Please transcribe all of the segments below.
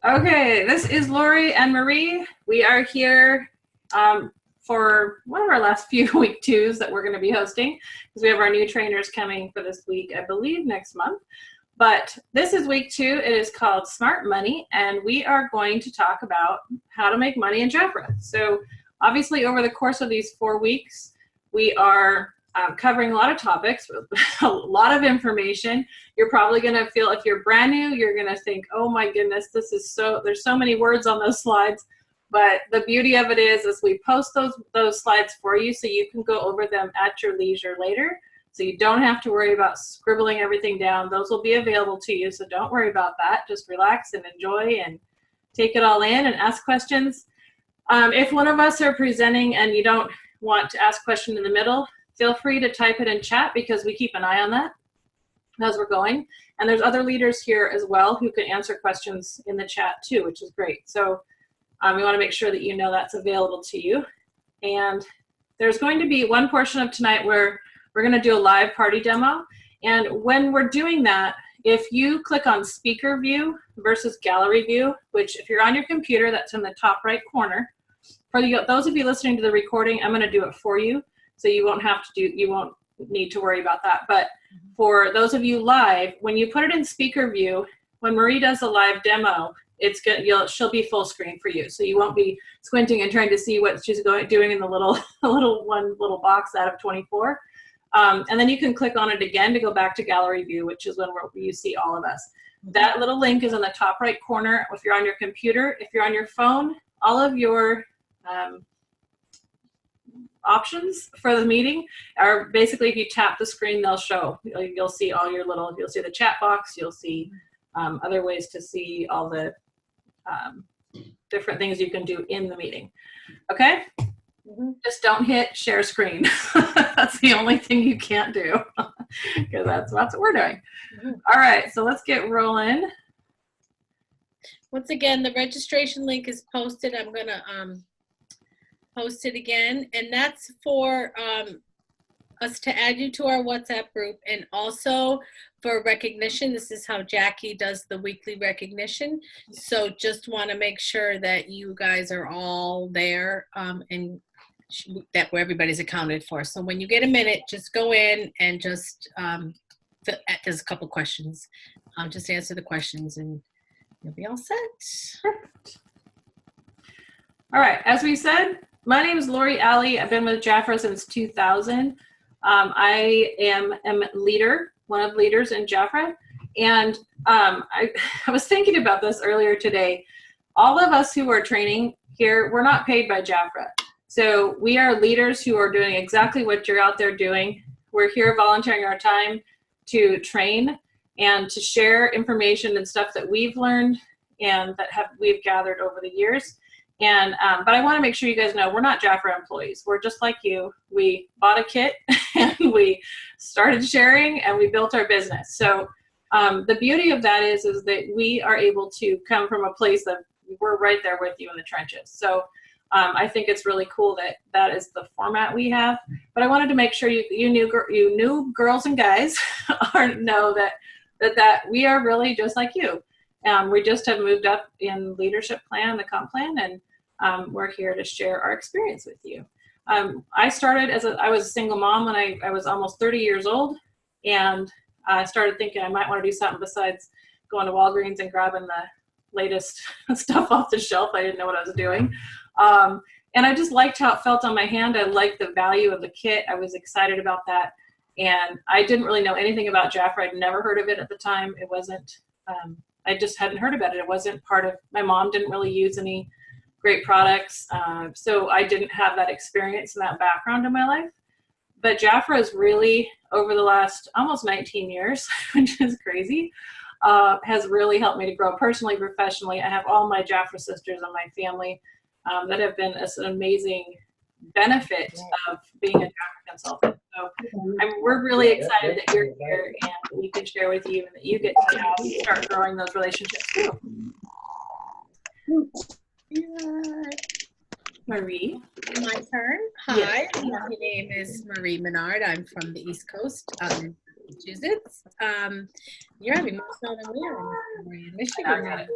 Okay, this is Lori and Marie. We are here for one of our last few week twos that we're going to be hosting because we have our new trainers coming for this week, I believe next month. But this is week 2. It is called Smart Money, and we are going to talk about how to make money in Jafra. So obviously over the course of these 4 weeks, we are covering a lot of topics, a lot of information. You're probably going to feel, if you're brand new, you're going to think, oh my goodness, this is there's so many words on those slides. But the beauty of it is we post those slides for you so you can go over them at your leisure later. So you don't have to worry about scribbling everything down. Those will be available to you, so don't worry about that. Just relax and enjoy and take it all in and ask questions. If one of us are presenting and you don't want to ask a question in the middle, feel free to type it in chat because we keep an eye on that as we're going. And there's other leaders here as well who can answer questions in the chat too, which is great. So we want to make sure that you know that's available to you. And there's going to be one portion of tonight where we're going to do a live party demo. And when we're doing that, if you click on speaker view versus gallery view, which if you're on your computer, that's in the top right corner. For those of you listening to the recording, I'm going to do it for you. So you won't need to worry about that. But for those of you live, when you put it in speaker view, when Marie does a live demo, she'll be full screen for you. So you won't be squinting and trying to see what she's doing in the little little box out of 24. And then you can click on it again to go back to gallery view, which is when you see all of us. That little link is in the top right corner if you're on your computer. If you're on your phone, all of your options for the meeting are basically, if you tap the screen, they'll show. You'll see all your you'll see the chat box, you'll see other ways to see all the different things you can do in the meeting. Okay? Just don't hit share screen. That's the only thing you can't do because that's what we're doing. All right, so let's get rolling. Once again, the registration link is posted. I'm going to post it again, and that's for us to add you to our WhatsApp group, and also for recognition. This is how Jackie does the weekly recognition. So just want to make sure that you guys are all there and that everybody's accounted for. So when you get a minute, just go in and just there's a couple questions. Just answer the questions and you'll be all set. Perfect. All right, as we said, my name is Lori Alley. I've been with Jafra since 2000. I am leader, one of leaders in Jafra. And I was thinking about this earlier today. All of us who are training here, we're not paid by Jafra. So we are leaders who are doing exactly what you're out there doing. We're here volunteering our time to train and to share information and stuff that we've learned and that we've gathered over the years. And but I want to make sure you guys know we're not Jafra employees. We're just like you. We bought a kit and we started sharing and we built our business. So the beauty of that is that we are able to come from a place that we're right there with you in the trenches. So I think it's really cool that that is the format we have. But I wanted to make sure you new girls and guys know that we are really just like you. We just have moved up in leadership plan, the comp plan, and we're here to share our experience with you. I started I was a single mom when I was almost 30 years old, and I started thinking I might want to do something besides going to Walgreens and grabbing the latest stuff off the shelf. I didn't know what I was doing. And I just liked how it felt on my hand. I liked the value of the kit. I was excited about that. And I didn't really know anything about Jafra. I'd never heard of it at the time. It wasn't, I just hadn't heard about it. It wasn't part of, my mom didn't really use any great products. So I didn't have that experience and that background in my life. But Jafra is really, over the last almost 19 years, which is crazy, has really helped me to grow personally, professionally. I have all my Jafra sisters in my family that have been an amazing benefit of being a Jafra consultant. So we're really excited that you're here and we can share with you and that you get to now start growing those relationships too. Marie. My turn. Hi, yes. My name is Marie Menard. I'm from the East Coast. Massachusetts. You're having more snow than we are in Michigan.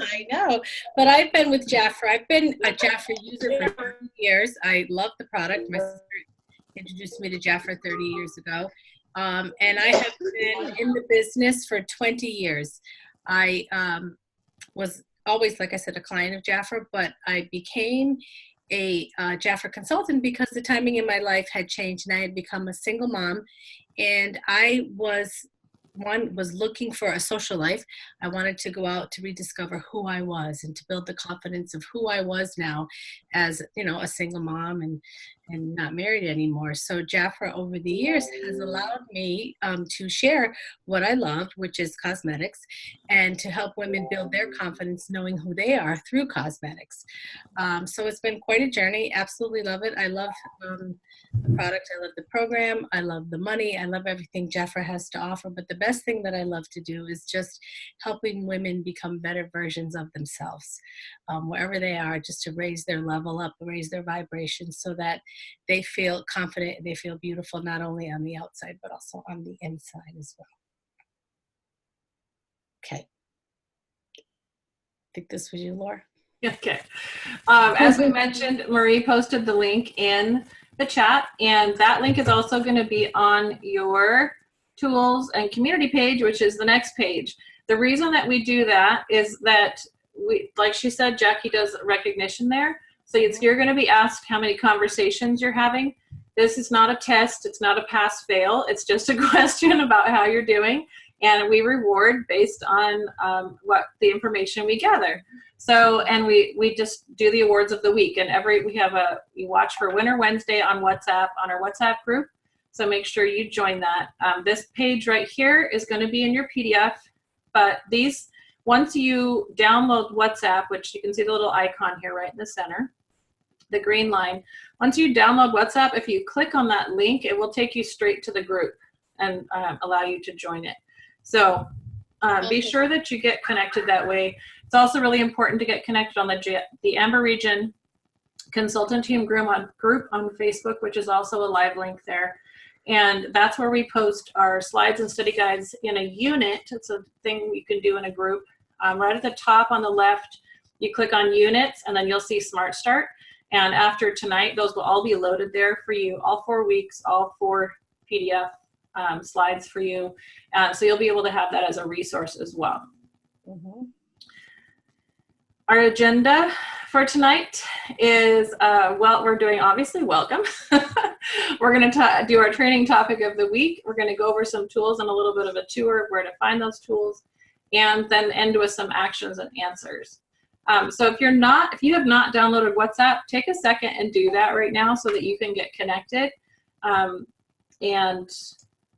I know, but I've been with Jafra. I've been a Jafra user for 30 years. I love the product. My sister introduced me to Jafra 30 years ago. And I have been in the business for 20 years. I was always, like I said, a client of Jafra, but I became a Jafra consultant because the timing in my life had changed and I had become a single mom. And I was looking for a social life. I wanted to go out to rediscover who I was and to build the confidence of who I was now as, you know, a single mom and not married anymore. So Jafra over the years has allowed me to share what I loved, which is cosmetics, and to help women build their confidence knowing who they are through cosmetics. So it's been quite a journey. Absolutely love it. I love the product. I love the program. I love the money. I love everything Jafra has to offer. But the best thing that I love to do is just helping women become better versions of themselves, wherever they are, just to raise their level up, raise their vibration so that they feel confident, they feel beautiful, not only on the outside, but also on the inside as well. Okay. I think this was you, Laura. Okay. As we mentioned, Marie posted the link in the chat, and that link is also going to be on your tools and community page, which is the next page. The reason that we do that is that we, like she said, Jackie does recognition there. So you're going to be asked how many conversations you're having. This is not a test. It's not a pass fail. It's just a question about how you're doing. And we reward based on what the information we gather. So, and we just do the awards of the week. And we watch for Winter Wednesday on WhatsApp, on our WhatsApp group. So make sure you join that. This page right here is going to be in your PDF. But once you download WhatsApp, which you can see the little icon here right in the center, the green line. Once you download WhatsApp, if you click on that link, it will take you straight to the group and allow you to join it. So be sure that you get connected that way. It's also really important to get connected on the Amber Region Consultant Team group on Facebook, which is also a live link there. And that's where we post our slides and study guides in a unit. It's a thing you can do in a group. Right at the top on the left, you click on units and then you'll see Smart Start. And after tonight, those will all be loaded there for you, all 4 weeks, all 4 PDF slides for you. So you'll be able to have that as a resource as well. Mm-hmm. Our agenda for tonight is, we're doing obviously welcome. We're going to do our training topic of the week. We're going to go over some tools and a little bit of a tour of where to find those tools, and then end with some actions and answers. So if you have not downloaded WhatsApp, take a second and do that right now so that you can get connected. And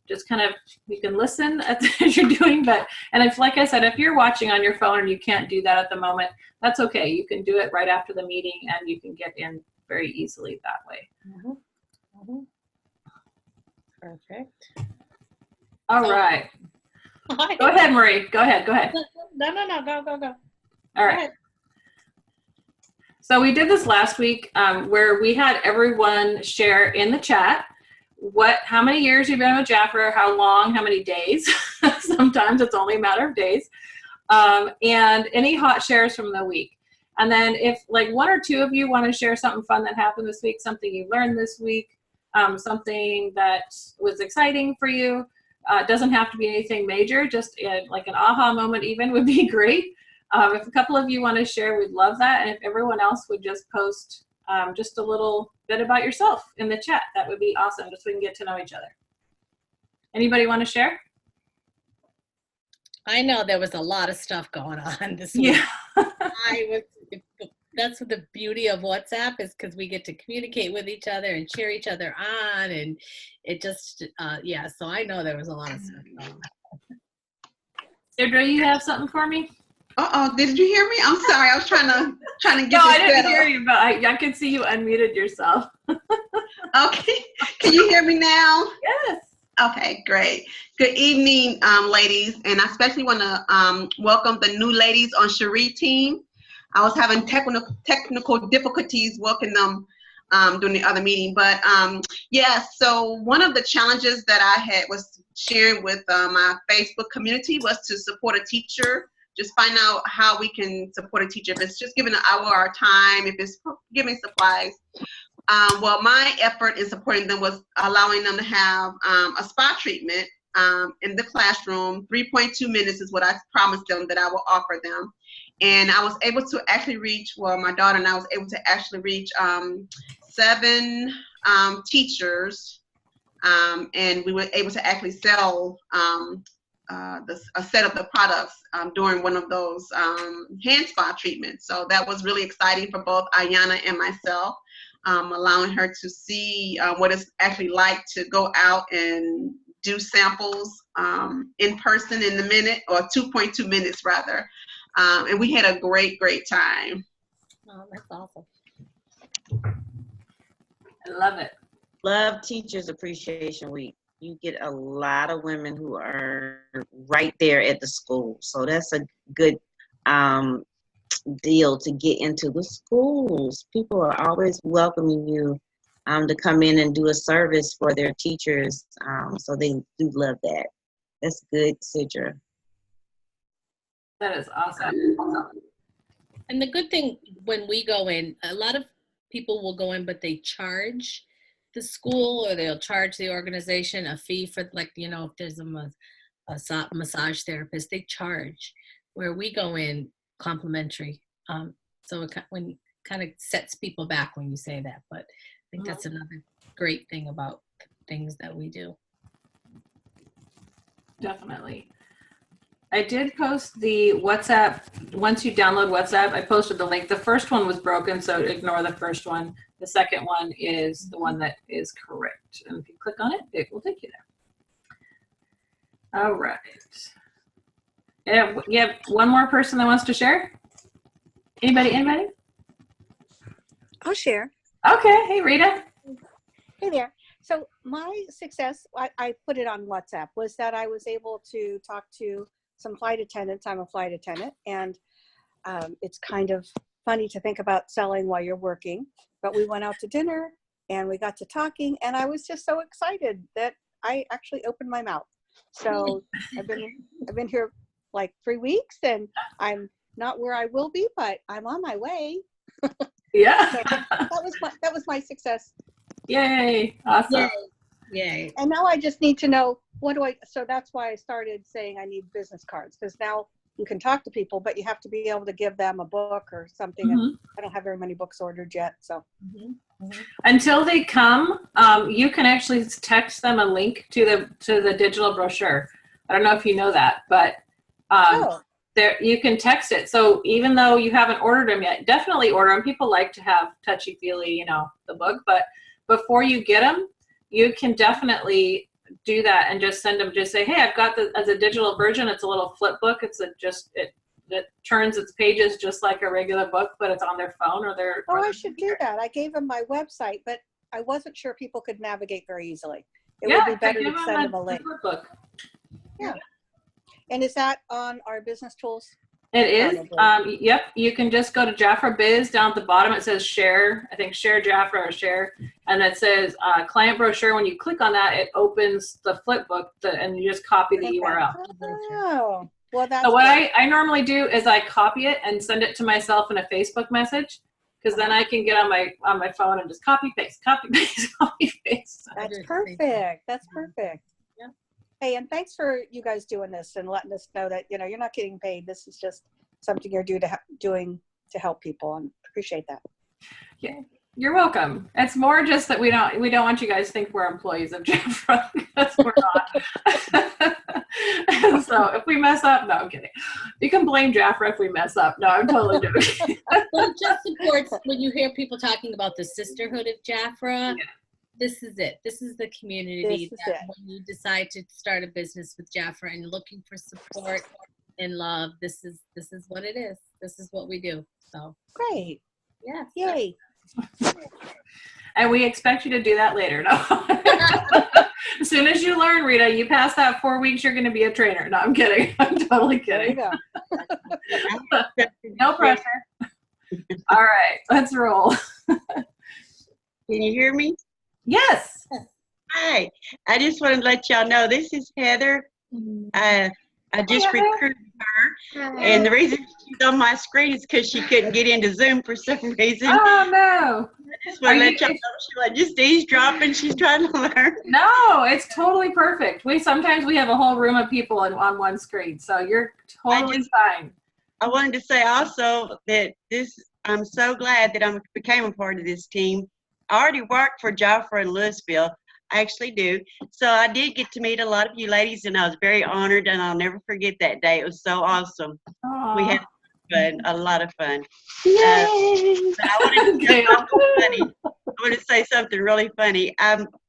just kind of, you can listen as you're doing that. And if, like I said, if you're watching on your phone and you can't do that at the moment, that's okay. You can do it right after the meeting and you can get in very easily that way. Mm-hmm. Mm-hmm. Perfect. All right. Go ahead, Marie. Go ahead. No. Go. All right. So we did this last week where we had everyone share in the chat how many years you've been with Jafra, how long, how many days. Sometimes it's only a matter of days. And any hot shares from the week. And then if like 1 or 2 of you want to share something fun that happened this week, something you learned this week, something that was exciting for you, it doesn't have to be anything major, just like an aha moment even would be great. If a couple of you want to share, we'd love that. And if everyone else would just post just a little bit about yourself in the chat, that would be awesome, just so we can get to know each other. Anybody want to share? I know there was a lot of stuff going on this week. Yeah. That's what the beauty of WhatsApp is, because we get to communicate with each other and cheer each other on, and it just, yeah, so I know there was a lot of stuff going on. Deirdre, you have something for me? Uh-oh, did you hear me? I'm sorry, I was trying to get No, I didn't hear you, but I could see you unmuted yourself. Okay, can you hear me now? Yes. Okay, great. Good evening, ladies, and I especially want to welcome the new ladies on Cherie team. I was having technical difficulties welcoming them during the other meeting, but yeah, so one of the challenges that I had was sharing with my Facebook community was to support a teacher. Just find out how we can support a teacher. If it's just giving an hour of our time, if it's giving supplies. Well, my effort in supporting them was allowing them to have a spa treatment in the classroom. 3.2 minutes is what I promised them that I will offer them. And I was able to actually reach, well, my daughter and I was able to actually reach 7 teachers. And we were able to actually sell a set of the products during one of those hand spa treatments. So that was really exciting for both Ayana and myself, allowing her to see what it's actually like to go out and do samples in person in the minute, or 2.2 minutes rather. And we had a great time. Oh, that's awesome. I love it. Love Teachers Appreciation Week. You get a lot of women who are right there at the school. So that's a good deal to get into the schools. People are always welcoming you to come in and do a service for their teachers. So they do love that. That's good, Sidra. That is awesome. And the good thing when we go in, a lot of people will go in, but they charge the school, or they'll charge the organization a fee for, like, you know, if there's a massage therapist, they charge. Where we go in complimentary. So it kind of sets people back when you say that, but I think that's another great thing about things that we do. Definitely. I did post the WhatsApp. Once you download WhatsApp, I posted the link. The first one was broken, so ignore the first one. The second one is the one that is correct. And if you click on it, it will take you there. All right. Yeah, you have one more person that wants to share? Anybody? I'll share. Okay. Hey, Rita. Hey there. So my success, I put it on WhatsApp, was that I was able to talk to some flight attendants. I'm a flight attendant, and it's kind of funny to think about selling while you're working, but we went out to dinner and we got to talking, and I was just so excited that I actually opened my mouth. So I've been here like 3 weeks, and I'm not where I will be, but I'm on my way. Yeah. So that was my success. Yay. Awesome. Yay. And now I just need to know, so that's why I started saying I need business cards, because now you can talk to people, but you have to be able to give them a book or something. Mm-hmm. And I don't have very many books ordered yet. So until they come, you can actually text them a link to the digital brochure. I don't know if you know that, but there you can text it. So even though you haven't ordered them yet, definitely order them. People like to have touchy-feely, the book, but before you get them, you can definitely do that and just send them. Just say, hey, I've got as a digital version. It's a little flip book. It turns its pages just like a regular book, but it's on their phone or their. Oh, I should do that. I gave them my website, but I wasn't sure people could navigate very easily. It would be better to send them a link. Book. Yeah. And is that on our business tools? It is. Yep. You can just go to Jafra Biz. Down at the bottom, it says share. I think share Jafra or share. And it says client brochure. When you click on that, it opens the flip book and you just copy the URL. Oh, well, that's so what I normally do is I copy it and send it to myself in a Facebook message, because then I can get on my phone and just copy paste. That's perfect. That's perfect. Yeah. Hey, and thanks for you guys doing this and letting us know that you're not getting paid. This is just something you're doing to help people, and appreciate that. Yeah, you're welcome. It's more just that we don't want you guys to think we're employees of Jafra, because we're not. So if we mess up, no, I'm kidding. You can blame Jafra if we mess up. No, I'm totally joking. Well, it just supports when you hear people talking about the sisterhood of Jafra. Yeah. This is it. This is the community that when you decide to start a business with Jafra and looking for support and love, this is what it is. This is what we do. So great. Yeah. Yay. And we expect you to do that later. No. As soon as you learn, Rita, you pass that 4 weeks, you're going to be a trainer. No, I'm kidding. I'm totally kidding. There you go. No pressure. All right, let's roll. Can you hear me? Yes. Hi. I just want to let y'all know this is Heather. I just Heather. recruited her, and the reason she's on my screen is because she couldn't get into Zoom for some reason. Oh no! I just want to let y'all know she's like just eavesdropping. She's trying to learn. No, it's totally perfect. Sometimes we have a whole room of people on one screen, so you're totally fine. I wanted to say also that I'm so glad that I became a part of this team. I already worked for Joffre in Louisville. I actually do. So I did get to meet a lot of you ladies, and I was very honored, and I'll never forget that day. It was so awesome. Aww. We had fun, a lot of fun. Yay! But I wanted to say something funny. I want to say something really funny.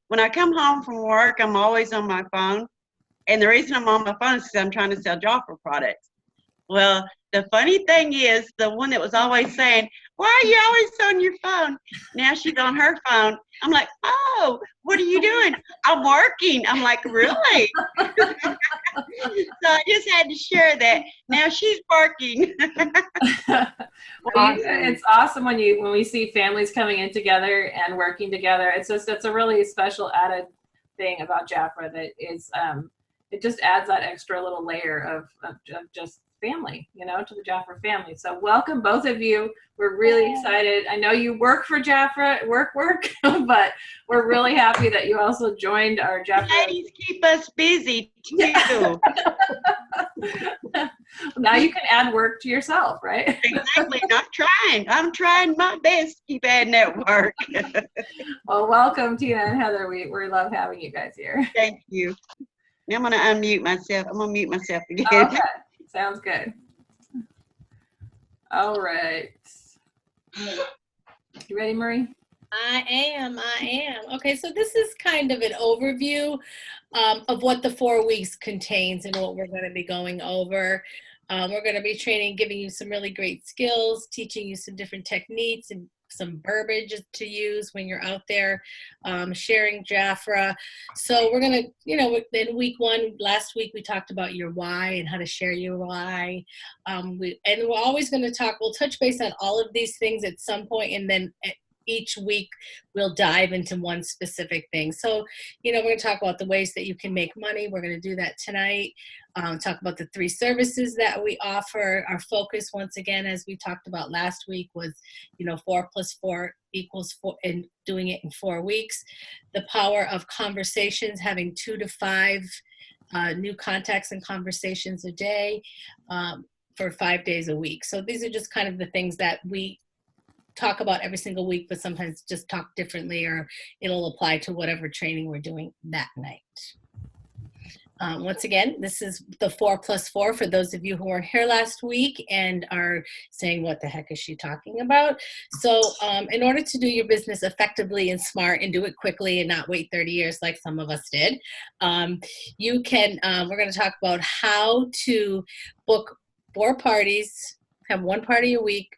When I come home from work, I'm always on my phone. And the reason I'm on my phone is because I'm trying to sell Joffre products. Well, the funny thing is, the one that was always saying, "Why are you always on your phone?" Now she's on her phone. I'm like, "Oh, what are you doing?" "I'm working." I'm like, "Really?" So I just had to share that. Now she's working. Well, it's awesome when we see families coming in together and working together. It's a really special added thing about Joffre that is it just adds that extra little layer of just family, to the Joffre family. So welcome both of you. We're really excited. I know you work for Joffre, work, but we're really happy that you also joined our Joffre. Ladies keep us busy too. Now you can add work to yourself, right? Exactly. I'm trying my best to keep adding that work. Well, welcome, Tina and Heather. We love having you guys here. Thank you. Now I'm going to unmute myself. I'm going to mute myself again. Okay. Sounds good. All right. You ready, Marie? I am. Okay, so this is kind of an overview of what the 4 weeks contains and what we're going to be going over. We're going to be giving you some really great skills, teaching you some different techniques and some verbiage to use when you're out there sharing Joffre. So we're going to, in week 1, last week we talked about your why and how to share your why. And we're always going to we'll touch base on all of these things at some point, and then each week we'll dive into one specific thing. So, we're going to talk about the ways that you can make money. We're going to do that tonight. Talk about the 3 services that we offer. Our focus, once again, as we talked about last week, was 4 + 4 = 4, and doing it in 4 weeks. The power of conversations, having 2 to 5 new contacts and conversations a day for 5 days a week. So these are just kind of the things that we talk about every single week, but sometimes just talk differently, or it'll apply to whatever training we're doing that night. Once again, this is the 4 + 4 for those of you who weren't here last week and are saying, what the heck is she talking about? So in order to do your business effectively and smart and do it quickly and not wait 30 years like some of us did, you can, we're going to talk about how to book 4 parties, have 1 party a week,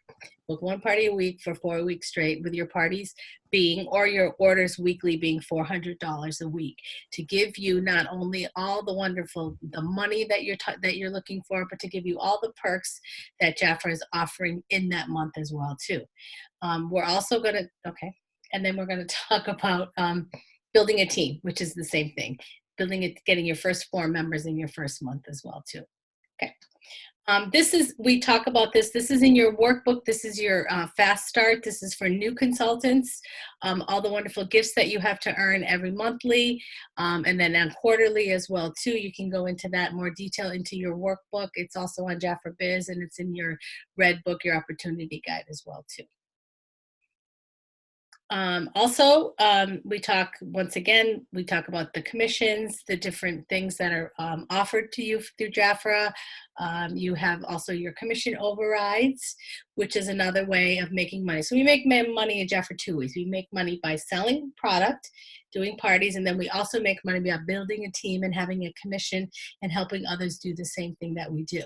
book 1 party a week for 4 weeks straight, with your parties being, or your orders weekly being $400 a week, to give you not only all the money that you're looking for, but to give you all the perks that Joffre is offering in that month as well too. We're also going to, and then we're going to talk about building a team, which is the same thing, getting your first 4 members in your first month as well too. Okay. We talk about this. This is in your workbook. This is your fast start. This is for new consultants. All the wonderful gifts that you have to earn every monthly, and then on quarterly as well too. You can go into that more detail into your workbook. It's also on Joffre Biz, and it's in your red book, your opportunity guide as well too. We talk, once again, we talk about the commissions, the different things that are offered to you through Joffre. You have also your commission overrides, which is another way of making money. So we make money in Joffre 2 ways. We make money by selling product, doing parties, and then we also make money by building a team and having a commission and helping others do the same thing that we do.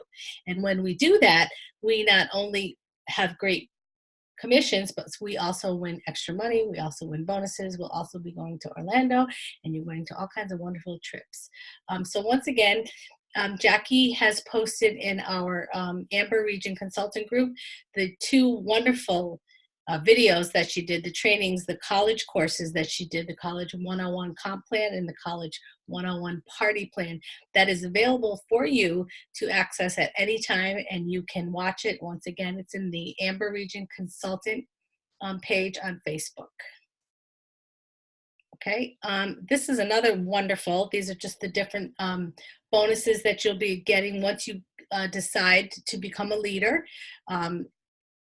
And when we do that, we not only have great commissions, but we also win extra money. We also win bonuses. We'll also be going to Orlando, and you're going to all kinds of wonderful trips. So once again, Jackie has posted in our Amber Region Consultant Group the 2 wonderful videos that she did, the trainings, the college courses that she did, the college 101 comp plan and the college 101 party plan that is available for you to access at any time, and you can watch it. Once again, it's in the Amber Region Consultant page on Facebook. Okay, this is another wonderful, these are just the different bonuses that you'll be getting once you decide to become a leader.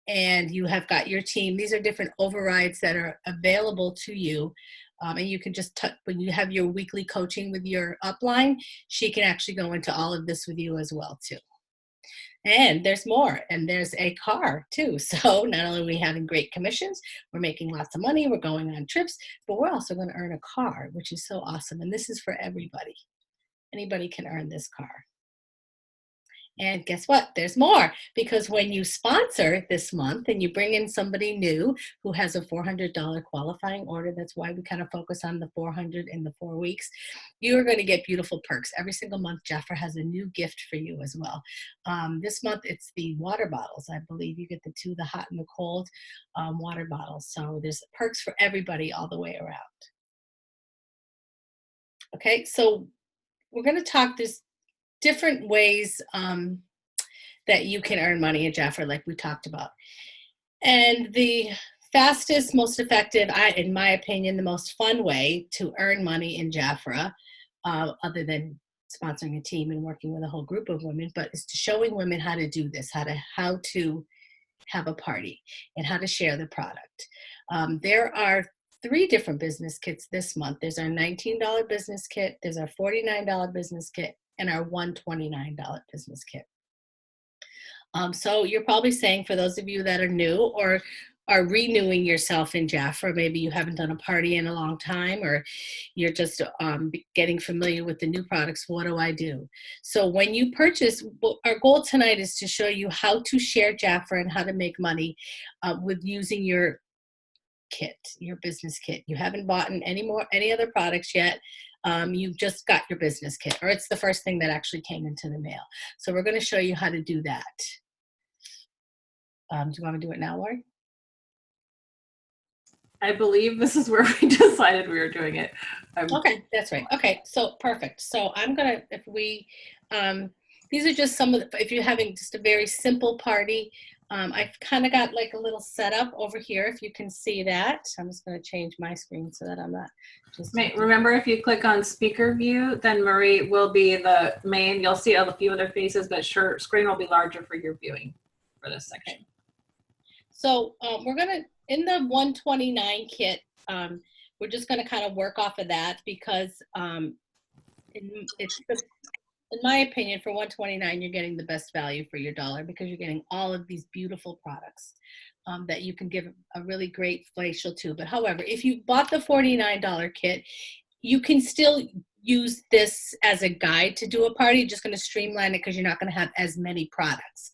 And you have got your team. These are different overrides that are available to you. And you can just, when you have your weekly coaching with your upline, she can actually go into all of this with you as well too. And there's more, and there's a car too. So not only are we having great commissions, we're making lots of money, we're going on trips, but we're also going to earn a car, which is so awesome. And this is for everybody. Anybody can earn this car. And guess what? There's more, because when you sponsor this month and you bring in somebody new who has a $400 qualifying order, that's why we kind of focus on the 400 in the 4 weeks, you are going to get beautiful perks. Every single month, Jafra has a new gift for you as well. This month, it's the water bottles. I believe you get the 2, the hot and the cold water bottles. So there's perks for everybody all the way around. Okay, so we're going to talk this different ways that you can earn money at Jafra, like we talked about. And the fastest, most effective, in my opinion, the most fun way to earn money in Jafra, other than sponsoring a team and working with a whole group of women, but is to showing women how to do this, how to have a party and how to share the product. There are 3 different business kits this month. There's our $19 business kit, there's our $49 business kit, and our $129 business kit. So you're probably saying, for those of you that are new or are renewing yourself in Jafra, maybe you haven't done a party in a long time, or you're just getting familiar with the new products, what do I do? So when you purchase, our goal tonight is to show you how to share Jafra and how to make money with using your kit, your business kit. You haven't bought any other products yet. You've just got your business kit, or it's the first thing that actually came into the mail. So we're going to show you how to do that. Do you want to do it now, Lori? I believe this is where we decided we were doing it. Okay, that's right. Okay, so perfect. So I'm going to, these are just some of the, if you're having just a very simple party, I've kind of got like a little setup over here, if you can see that. I'm just going to change my screen so that I'm not just... Remember, if you click on speaker view, then Marie will be the main. You'll see a few other faces, but sure, screen will be larger for your viewing for this section. Okay. So we're going to, in the 129 kit, we're just going to kind of work off of that, because in my opinion, for 129, you're getting the best value for your dollar, because you're getting all of these beautiful products that you can give a really great facial to. But however, if you bought the $49 kit, you can still use this as a guide to do a party. You're just going to streamline it because you're not going to have as many products.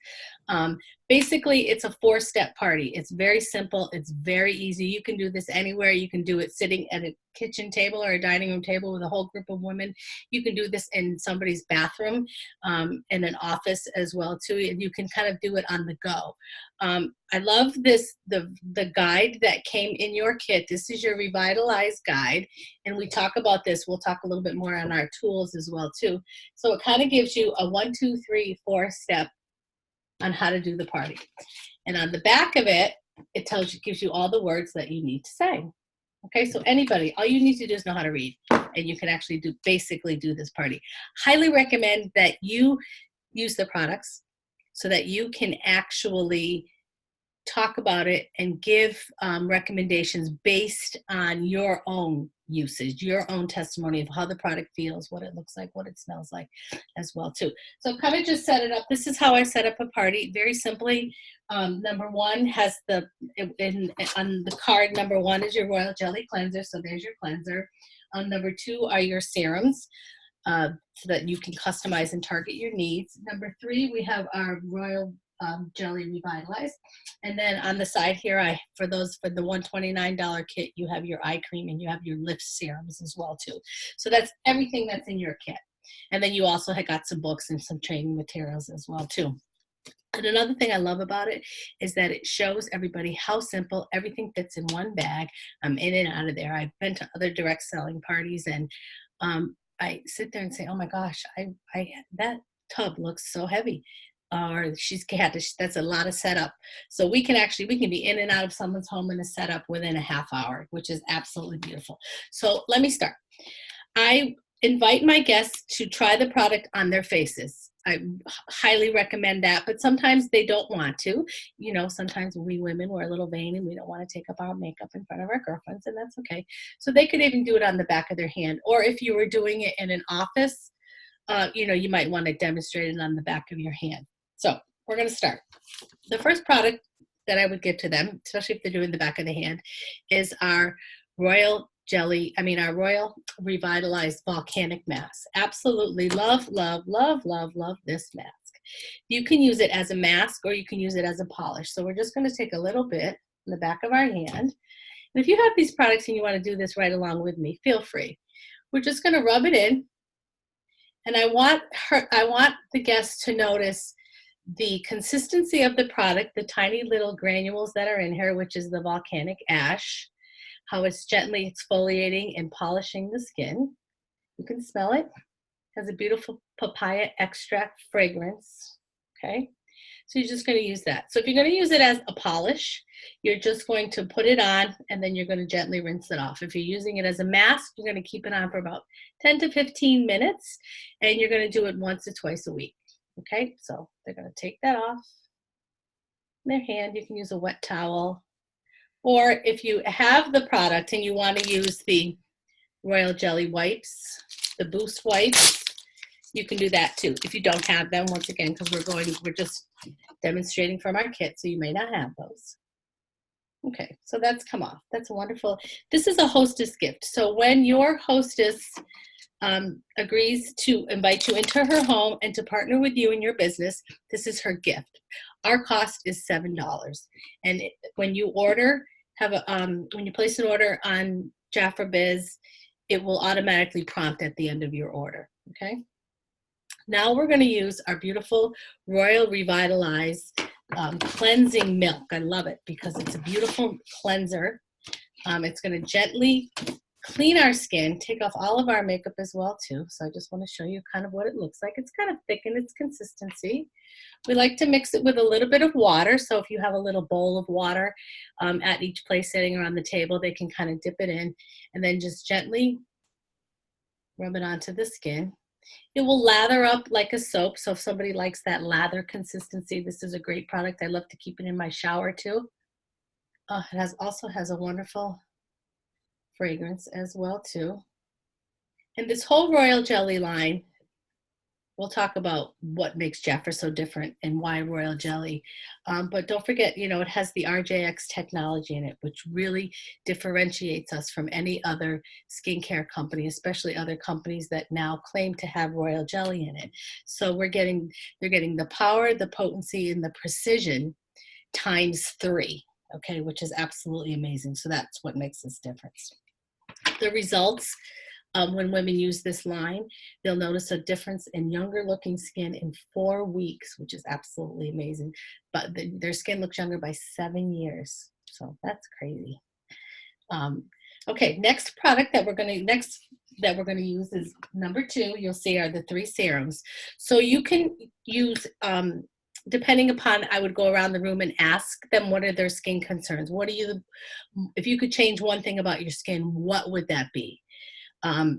Basically, it's a 4-step party. It's very simple. It's very easy. You can do this anywhere. You can do it sitting at a kitchen table or a dining room table with a whole group of women. You can do this in somebody's bathroom, in an office as well too. And you can kind of do it on the go. I love this, the guide that came in your kit. This is your Revitalize guide. And we talk about this. We'll talk a little bit more on our tools as well too. So it kind of gives you a 1, 2, 3, 4 step on how to do the party. And on the back of it, it gives you all the words that you need to say. Okay, so anybody, all you need to do is know how to read, and you can actually basically do this party. Highly recommend that you use the products so that you can actually talk about it and give recommendations based on your own usage, your own testimony of how the product feels, what it looks like, what it smells like as well too. So kind of just set it up. This is how I set up a party, very simply. Number 1 has on the card, number 1 is your Royal Jelly Cleanser, so there's your cleanser. Number 2 are your serums, so that you can customize and target your needs. Number 3, we have our Royal Jelly Revitalize. And then on the side here, for the $129 kit, you have your eye cream and you have your lift serums as well too. So that's everything that's in your kit. And then you also have got some books and some training materials as well too. And another thing I love about it is that it shows everybody how simple everything fits in one bag. I'm in and out of there. I've been to other direct selling parties, and I sit there and say, "Oh my gosh, that tub looks so heavy." Or that's a lot of setup. So we can be in and out of someone's home in a setup within a half hour, which is absolutely beautiful. So let me start. I invite my guests to try the product on their faces. I highly recommend that, but sometimes they don't want to. You know, sometimes we women, we're a little vain and we don't want to take up our makeup in front of our girlfriends, and that's okay. So they could even do it on the back of their hand. Or if you were doing it in an office, you know, you might want to demonstrate it on the back of your hand. So we're going to start. The first product that I would give to them, especially if they're doing the back of the hand, is our Royal Revitalize Volcanic Mask. Absolutely love, love, love, love, love this mask. You can use it as a mask or you can use it as a polish. So we're just going to take a little bit in the back of our hand. And if you have these products and you want to do this right along with me, feel free. We're just going to rub it in. And I want the guests to notice the consistency of the product, the tiny little granules that are in here, which is the volcanic ash, how it's gently exfoliating and polishing the skin. You can smell it. It has a beautiful papaya extract fragrance. Okay, so you're just going to use that. So if you're going to use it as a polish, you're just going to put it on and then you're going to gently rinse it off. If you're using it as a mask, you're going to keep it on for about 10 to 15 minutes and you're going to do it once or twice a week. Okay, so they're going to take that off their hand. You can use a wet towel. Or if you have the product and you want to use the Royal Jelly wipes, the Boost wipes, you can do that too. If you don't have them, once again, because we're just demonstrating from our kit, so you may not have those. Okay, so that's come off. That's wonderful. This is a hostess gift. So when your hostess agrees to invite you into her home and to partner with you in your business, this is her gift. Our cost is $7. And when you order, when you place an order on Jafra Biz, it will automatically prompt at the end of your order. Okay. Now we're going to use our beautiful Royal Revitalize cleansing milk. I love it because it's a beautiful cleanser. It's going to gently clean our skin, take off all of our makeup as well too. So I just want to show you kind of what it looks like. It's kind of thick in its consistency. We like to mix it with a little bit of water. So if you have a little bowl of water at each place sitting around the table, they can kind of dip it in and then just gently rub it onto the skin. It will lather up like a soap. So if somebody likes that lather consistency, this is a great product. I love to keep it in my shower too. It also has a wonderful fragrance as well too. And this whole Royal Jelly line, we'll talk about what makes Jafra so different and why Royal Jelly. But don't forget, you know, it has the RJX technology in it, which really differentiates us from any other skincare company, especially other companies that now claim to have Royal Jelly in it. So they're getting the power, the potency, and the precision ×3, okay, which is absolutely amazing. So that's what makes this difference. The results, when women use this line, they'll notice a difference in younger looking skin in 4 weeks, which is absolutely amazing. But their skin looks younger by 7 years. So that's crazy. Okay, next product that we're going to use is number 2. You'll see are the 3 serums. So you can use, depending upon, I would go around the room and ask them what are their skin concerns. If you could change one thing about your skin, what would that be?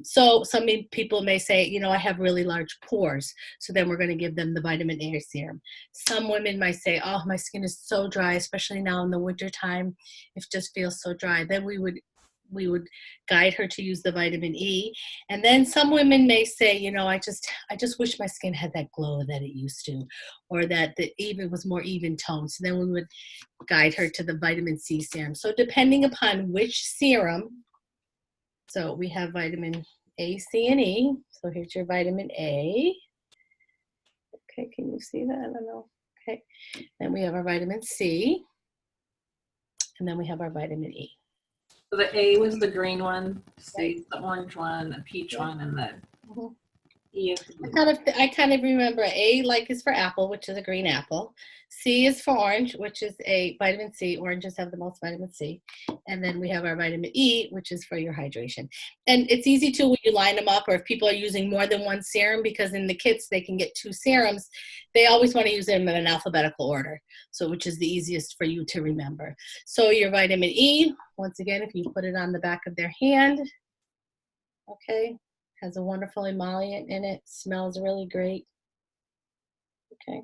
So some people may say, you know, I have really large pores. So then we're going to give them the vitamin A serum. Some women might say, oh, my skin is so dry, especially now in the winter time. It just feels so dry. Then we would guide her to use the vitamin E. And then some women may say, you know, I just wish my skin had that glow that it used to, or that it was more even toned. So then we would guide her to the vitamin C serum. So depending upon which serum, so we have vitamin A, C, and E. So here's your vitamin A. Okay, can you see that? I don't know. Okay, then we have our vitamin C, and then we have our vitamin E. So the A was the green one, C is the orange one, the peach one, and the E is for I kind of remember A, like, is for apple, which is a green apple. C is for orange, which is a vitamin C. Oranges have the most vitamin C. And then we have our vitamin E, which is for your hydration. And it's easy to, when you line them up, or if people are using more than one serum, because in the kits they can get 2 serums, they always want to use them in an alphabetical order. So which is the easiest for you to remember. So your vitamin E, once again, if you put it on the back of their hand, okay, has a wonderful emollient in it, smells really great. Okay.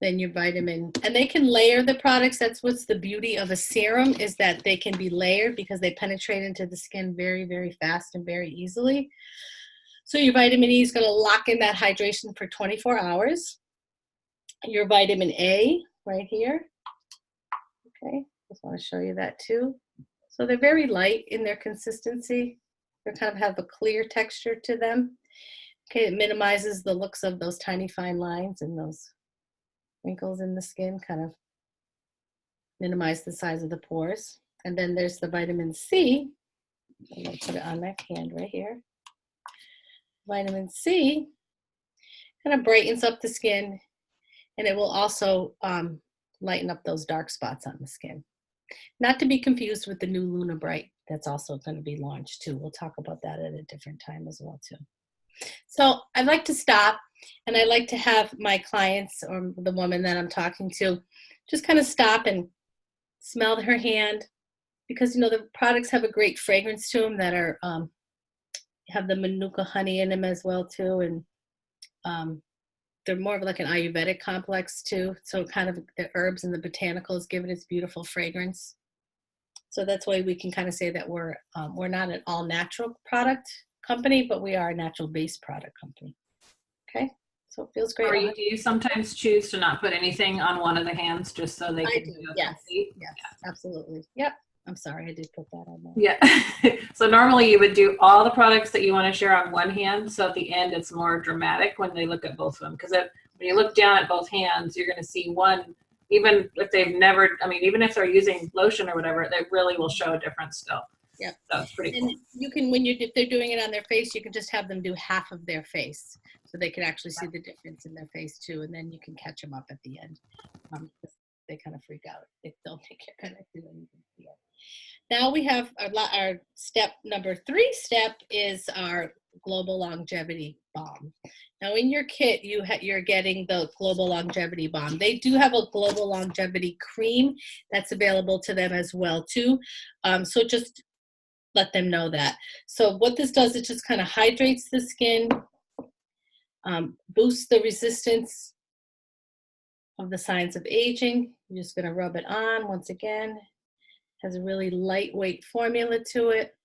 Then your vitamin, and they can layer the products. That's what's the beauty of a serum, is that they can be layered because they penetrate into the skin very, very fast and very easily. So your vitamin E is going to lock in that hydration for 24 hours. Your vitamin A right here. Okay, just want to show you that too. So they're very light in their consistency. They kind of have a clear texture to them. Okay, it minimizes the looks of those tiny fine lines and those wrinkles in the skin, kind of minimize the size of the pores. And then there's the vitamin C. I'm going to put it on my hand right here. Vitamin C kind of brightens up the skin, and it will also lighten up those dark spots on the skin. Not to be confused with the new Luna Bright that's also going to be launched too. We'll talk about that at a different time as well too. So I'd like to stop, and I like to have my clients, or the woman that I'm talking to, just kind of stop and smell her hand, because you know the products have a great fragrance to them that are have the manuka honey in them as well too, and they're more of like an Ayurvedic complex too. So kind of the herbs and the botanicals give it its beautiful fragrance. So that's why we can kind of say that we're not an all natural product company, but we are a natural based product company. Okay, so it feels great. Or do you sometimes choose to not put anything on one of the hands just so they can do. do Yes, complete? yes, absolutely. Yep. I'm sorry, I did put that on there. Yeah. So normally you would do all the products that you want to share on one hand. So at the end, it's more dramatic when they look at both of them. Because when you look down at both hands, you're going to see one, even if they've never, I mean, even if they're using lotion or whatever, they really will show a difference still. Yeah. So it's pretty and cool. You can, if they're doing it on their face, you can just have them do half of their face, so they can actually see the difference in their face too, and then you can catch them up at the end. They kind of freak out. They don't think you're going to do anything at the end. Now we have our step number 3 step is our Global Longevity Balm. Now in your kit, you're getting the Global Longevity Balm. They do have a Global Longevity Cream that's available to them as well too. So just let them know that. So what this does, it just kind of hydrates the skin, boosts the resistance of the signs of aging. You're just going to rub it on once again. Has a really lightweight formula to it. It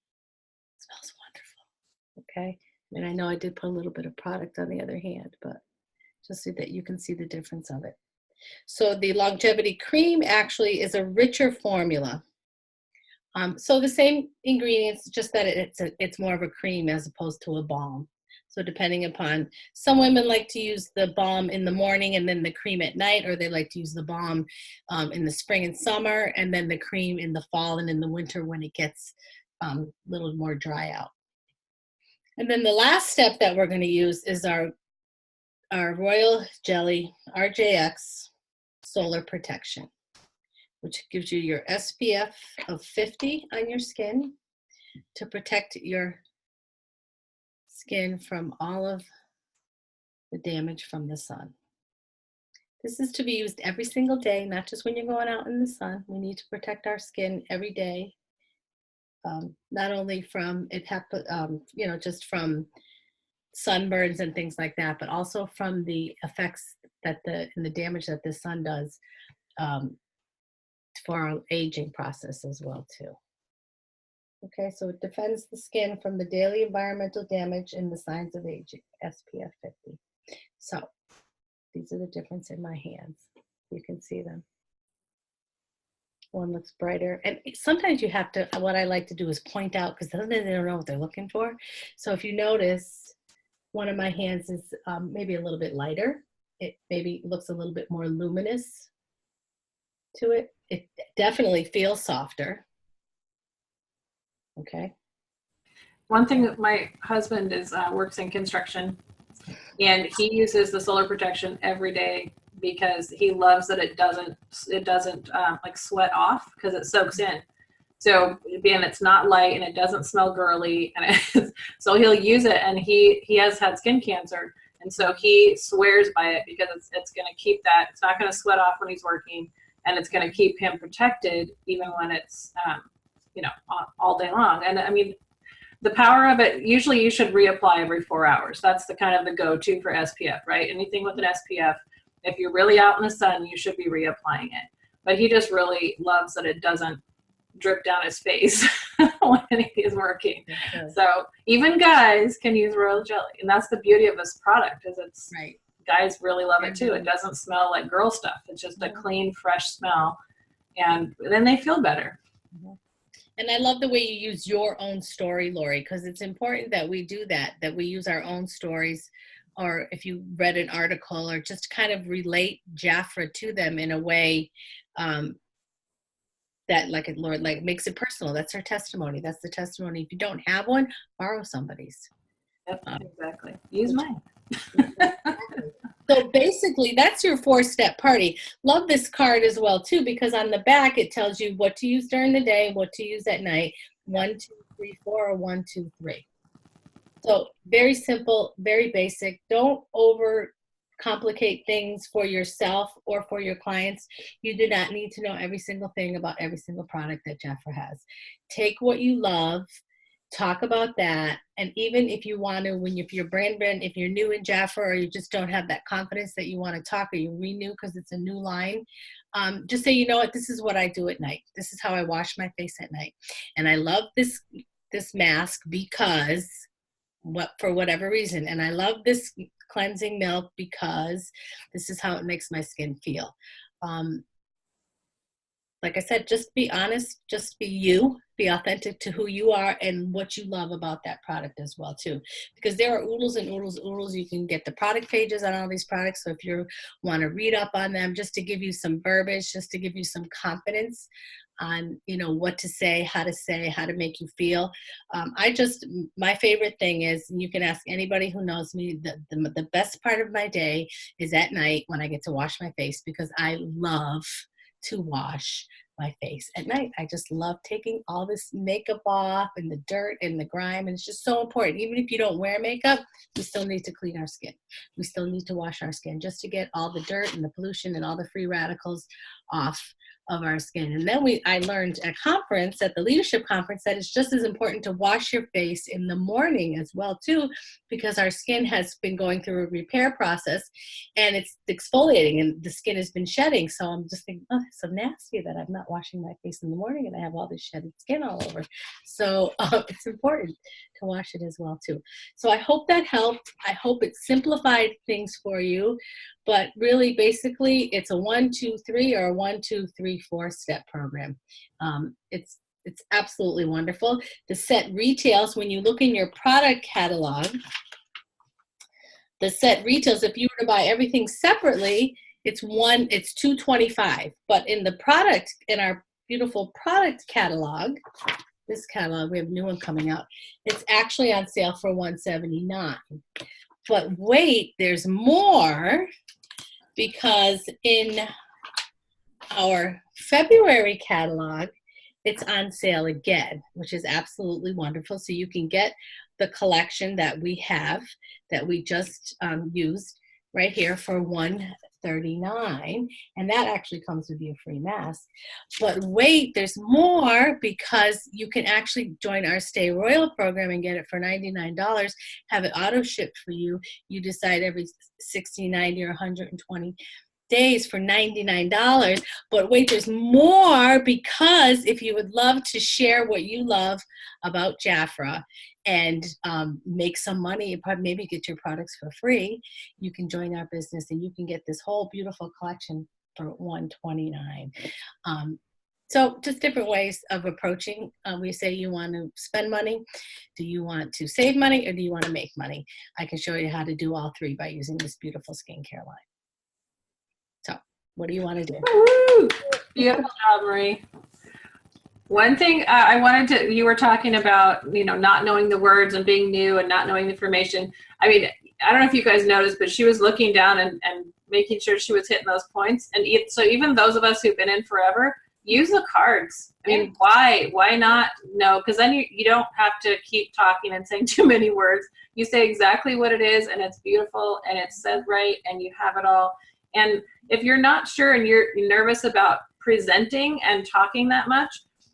smells wonderful. Okay. And I know I did put a little bit of product on the other hand, but just so that you can see the difference of it. So the Longevity Cream actually is a richer formula. So the same ingredients, just that it's more of a cream as opposed to a balm. So depending upon, some women like to use the balm in the morning and then the cream at night, or they like to use the balm in the spring and summer, and then the cream in the fall and in the winter when it gets a little more dry out. And then the last step that we're going to use is our Royal Jelly RJX Solar Protection, which gives you your SPF of 50 on your skin to protect your skin from all of the damage from the sun. This is to be used every single day, not just when you're going out in the sun. We need to protect our skin every day, not only from just from sunburns and things like that, but also from the effects and the damage that the sun does for our aging process as well too. Okay, so it defends the skin from the daily environmental damage and the signs of aging, SPF 50. So these are the difference in my hands. You can see them. One looks brighter. And sometimes you have to, what I like to do is point out, because sometimes they don't know what they're looking for. So if you notice, one of my hands is maybe a little bit lighter. It maybe looks a little bit more luminous to it. It definitely feels softer. Okay. One thing that my husband is works in construction, And he uses the solar protection every day because he loves that it doesn't like sweat off because it soaks in. So being it's not light and it doesn't smell girly, and so he'll use it. And he has had skin cancer, and so he swears by it because it's going to keep that. It's not going to sweat off when he's working, and it's going to keep him protected even when it's all day long. And I mean, the power of it. Usually, you should reapply every 4 hours. That's the kind of the go-to for SPF, right? Anything with an SPF, if you're really out in the sun, you should be reapplying it. But he just really loves that it doesn't drip down his face when he is working. Okay. So even guys can use royal jelly, and that's the beauty of this product. Is it's Right. guys really love it too. It doesn't smell like girl stuff. It's just a clean, fresh smell, and then they feel better. And I love the way you use your own story, Lori, because it's important that we do that we use our own stories, or if you read an article, or just kind of relate Jafra to them in a way that like makes it personal. That's her testimony. That's the testimony. If you don't have one, borrow somebody's. Yep, exactly. Use mine. So basically, that's your 4-step party. Love this card as well, too, because on the back, it tells you what to use during the day, what to use at night. 1, 2, 3, 4, or 1, 2, 3. So very simple, very basic. Don't overcomplicate things for yourself or for your clients. You do not need to know every single thing about every single product that Jafra has. Take what you love, talk about that, and even if you want to, if you're new in Jafra, or you just don't have that confidence that you want to talk, or you renew because it's a new line, just say, you know what, this is what I do at night. This is how I wash my face at night. And I love this mask because for whatever reason. And I love this cleansing milk because this is how it makes my skin feel. Like I said, just be honest, just be you, be authentic to who you are and what you love about that product as well too. Because there are oodles and oodles and oodles. You can get the product pages on all these products. So if you want to read up on them, just to give you some verbiage, just to give you some confidence on, what to say, how to make you feel. My favorite thing is, and you can ask anybody who knows me, the best part of my day is at night when I get to wash my face, because I love to wash my face at night. I just love taking all this makeup off and the dirt and the grime, and it's just so important. Even if you don't wear makeup, we still need to clean our skin. We still need to wash our skin just to get all the dirt and the pollution and all the free radicals off of our skin. And then I learned at the leadership conference, that it's just as important to wash your face in the morning as well too, because our skin has been going through a repair process and it's exfoliating and the skin has been shedding. So I'm just thinking, oh, it's so nasty that I'm not washing my face in the morning and I have all this shedded skin all over. So it's important to wash it as well too. So I hope that helped. I hope it simplified things for you. But really, basically, it's a 1, 2, 3 or a 1, 2, 3, 4-step program. It's absolutely wonderful. The set retails, when you look in your product catalog, the set retails, if you were to buy everything separately, it's $225. But in our beautiful product catalog, this catalog, we have a new one coming out, it's actually on sale for $179. But wait, there's more, because in our February catalog, it's on sale again, which is absolutely wonderful. So you can get the collection that we have, that we just used right here for $139, and that actually comes with you a free mask. But wait, there's more, because you can actually join our Stay Royal program and get it for $99, have it auto shipped for you. You decide every 60, 90, or 120 days for $99. But wait, there's more, because if you would love to share what you love about Jafra and make some money, maybe get your products for free, you can join our business and you can get this whole beautiful collection for $129. So just different ways of approaching. We say, you want to spend money, do you want to save money, or do you want to make money? I can show you how to do all three by using this beautiful skincare line. So what do you want to do? Woo! Beautiful job, Marie. One thing you were talking about, not knowing the words and being new and not knowing the information. I mean, I don't know if you guys noticed, but she was looking down and making sure she was hitting those points. And so even those of us who've been in forever, use the cards. I mean, why not? No, because then you don't have to keep talking and saying too many words. You say exactly what it is, and it's beautiful, and it's said right, and you have it all. And if you're not sure and you're nervous about presenting and talking that much,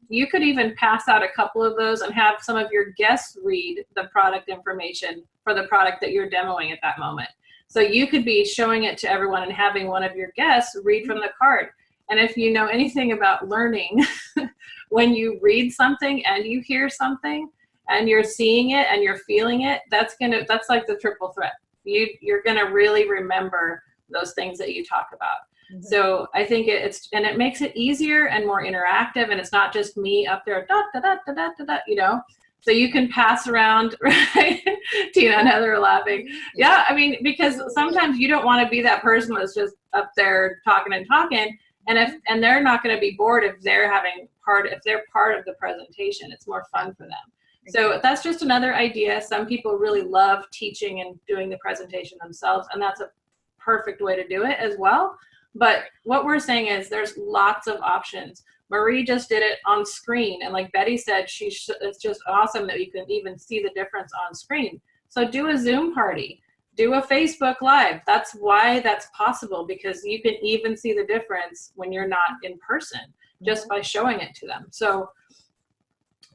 you could even pass out a couple of those and have some of your guests read the product information for the product that you're demoing at that moment. So you could be showing it to everyone and having one of your guests read from the card. And if you know anything about learning, when you read something and you hear something and you're seeing it and you're feeling it, that's like the triple threat. You're gonna really remember those things that you talk about. Mm-hmm. So I think it makes it easier and more interactive, and it's not just me up there, da, da, da, da, da, da, da, you know? So you can pass around, right? Tina and Heather are laughing. Yeah, I mean, because sometimes you don't want to be that person that's just up there talking and talking, and they're not going to be bored if they're part of the presentation. It's more fun for them. So that's just another idea. Some people really love teaching and doing the presentation themselves, and that's a perfect way to do it as well. But what we're saying is there's lots of options. Marie just did it on screen, and like Betty said, it's just awesome that you can even see the difference on screen. So do a Zoom party, do a Facebook Live. That's why that's possible, because you can even see the difference when you're not in person just by showing it to them. So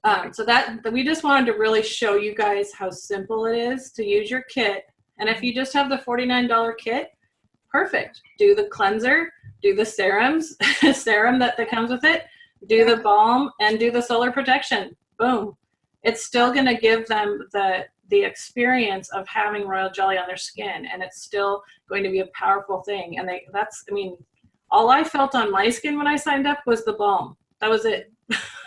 that we just wanted to really show you guys how simple it is to use your kit. And if you just have the $49 kit, perfect. Do the cleanser, do the serum that comes with it, do the balm, and do the solar protection. Boom. It's still going to give them the experience of having royal jelly on their skin, and it's still going to be a powerful thing. And all I felt on my skin when I signed up was the balm. That was it.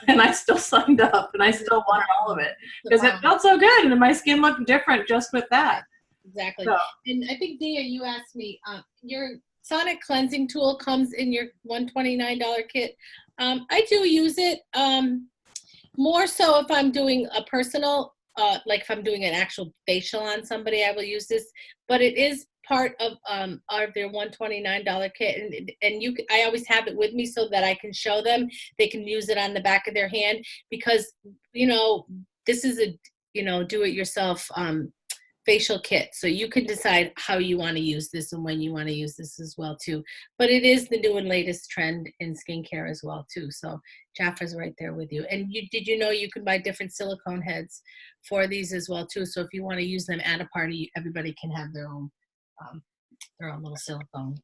And I still signed up, and I still wanted all of it because it felt so good, and my skin looked different just with that. Exactly. So, and I think, Dia, you asked me, your Sonic cleansing tool comes in your $129 kit. I do use it more so if I'm doing a personal, like if I'm doing an actual facial on somebody, I will use this. But it is part of their $129 kit, and I always have it with me so that I can show them. They can use it on the back of their hand, because this is a do-it-yourself facial kit, so you can decide how you want to use this and when you want to use this as well too. But it is the new and latest trend in skincare as well too. So Jafra's right there with you. And did you know you can buy different silicone heads for these as well too? So if you want to use them at a party, everybody can have their own little silicone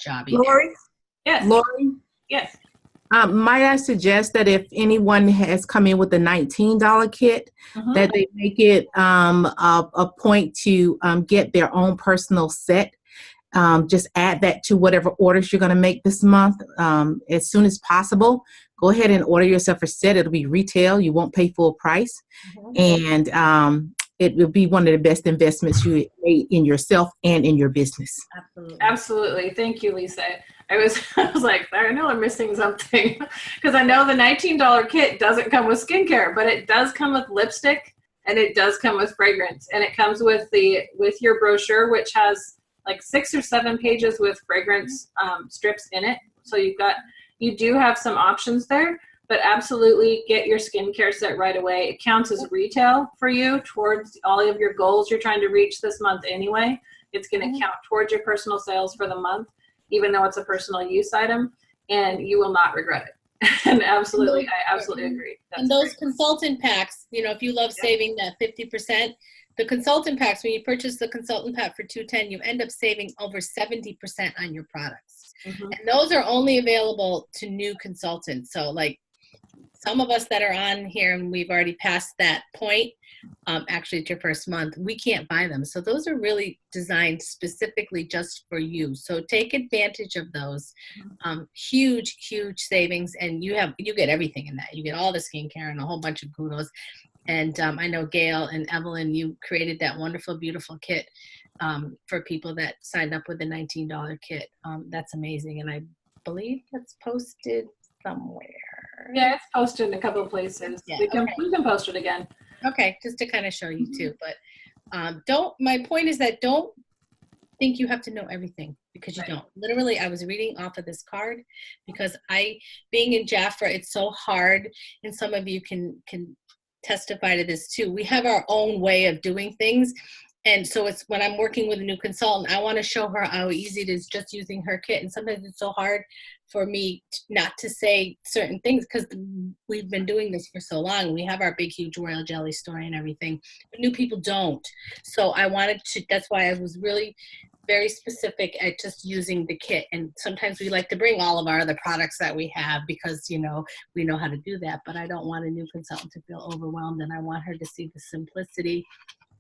jobby. Lori? Yes. Lori? Yes. Might I suggest that if anyone has come in with a $19 kit, that they make it a point to get their own personal set. Just add that to whatever orders you're going to make this month as soon as possible. Go ahead and order yourself a set. It'll be retail. You won't pay full price. And it will be one of the best investments you made in yourself and in your business. Absolutely. Thank you, Lisa. I was like, I know I'm missing something, because I know the $19 kit doesn't come with skincare, but it does come with lipstick, and it does come with fragrance, and it comes with your brochure, which has like 6 or 7 pages with fragrance strips in it. So you do have some options there, but absolutely get your skincare set right away. It counts as retail for you towards all of your goals you're trying to reach this month anyway. It's going to count towards your personal sales for the month, even though it's a personal use item, and you will not regret it. And I absolutely agree. And those consultant packs, if you love saving that 50%, the consultant packs, when you purchase the consultant pack for $210, you end up saving over 70% on your products. And those are only available to new consultants. So like some of us that are on here, and we've already passed that point, actually it's your first month, we can't buy them. So those are really designed specifically just for you. So take advantage of those. Huge savings, and you get everything in that. You get all the skincare and a whole bunch of kudos. And I know Gail and Evelyn, you created that wonderful, beautiful kit for people that signed up with the $19 kit. That's amazing. And I believe that's posted somewhere. Yeah, it's posted in a couple of places. Yeah, we can post it again. Okay, just to kind of show you too. But My point is that don't think you have to know everything, because you don't. Literally, I was reading off of this card because being in Jafra, it's so hard, and some of you can testify to this too. We have our own way of doing things. And so it's when I'm working with a new consultant, I want to show her how easy it is just using her kit. And sometimes it's so hard for me not to say certain things because we've been doing this for so long. We have our big, huge royal jelly story and everything, but new people don't. So I wanted to, that's why I was really very specific at just using the kit. And sometimes we like to bring all of our other products that we have because, you know, we know how to do that. But I don't want a new consultant to feel overwhelmed, and I want her to see the simplicity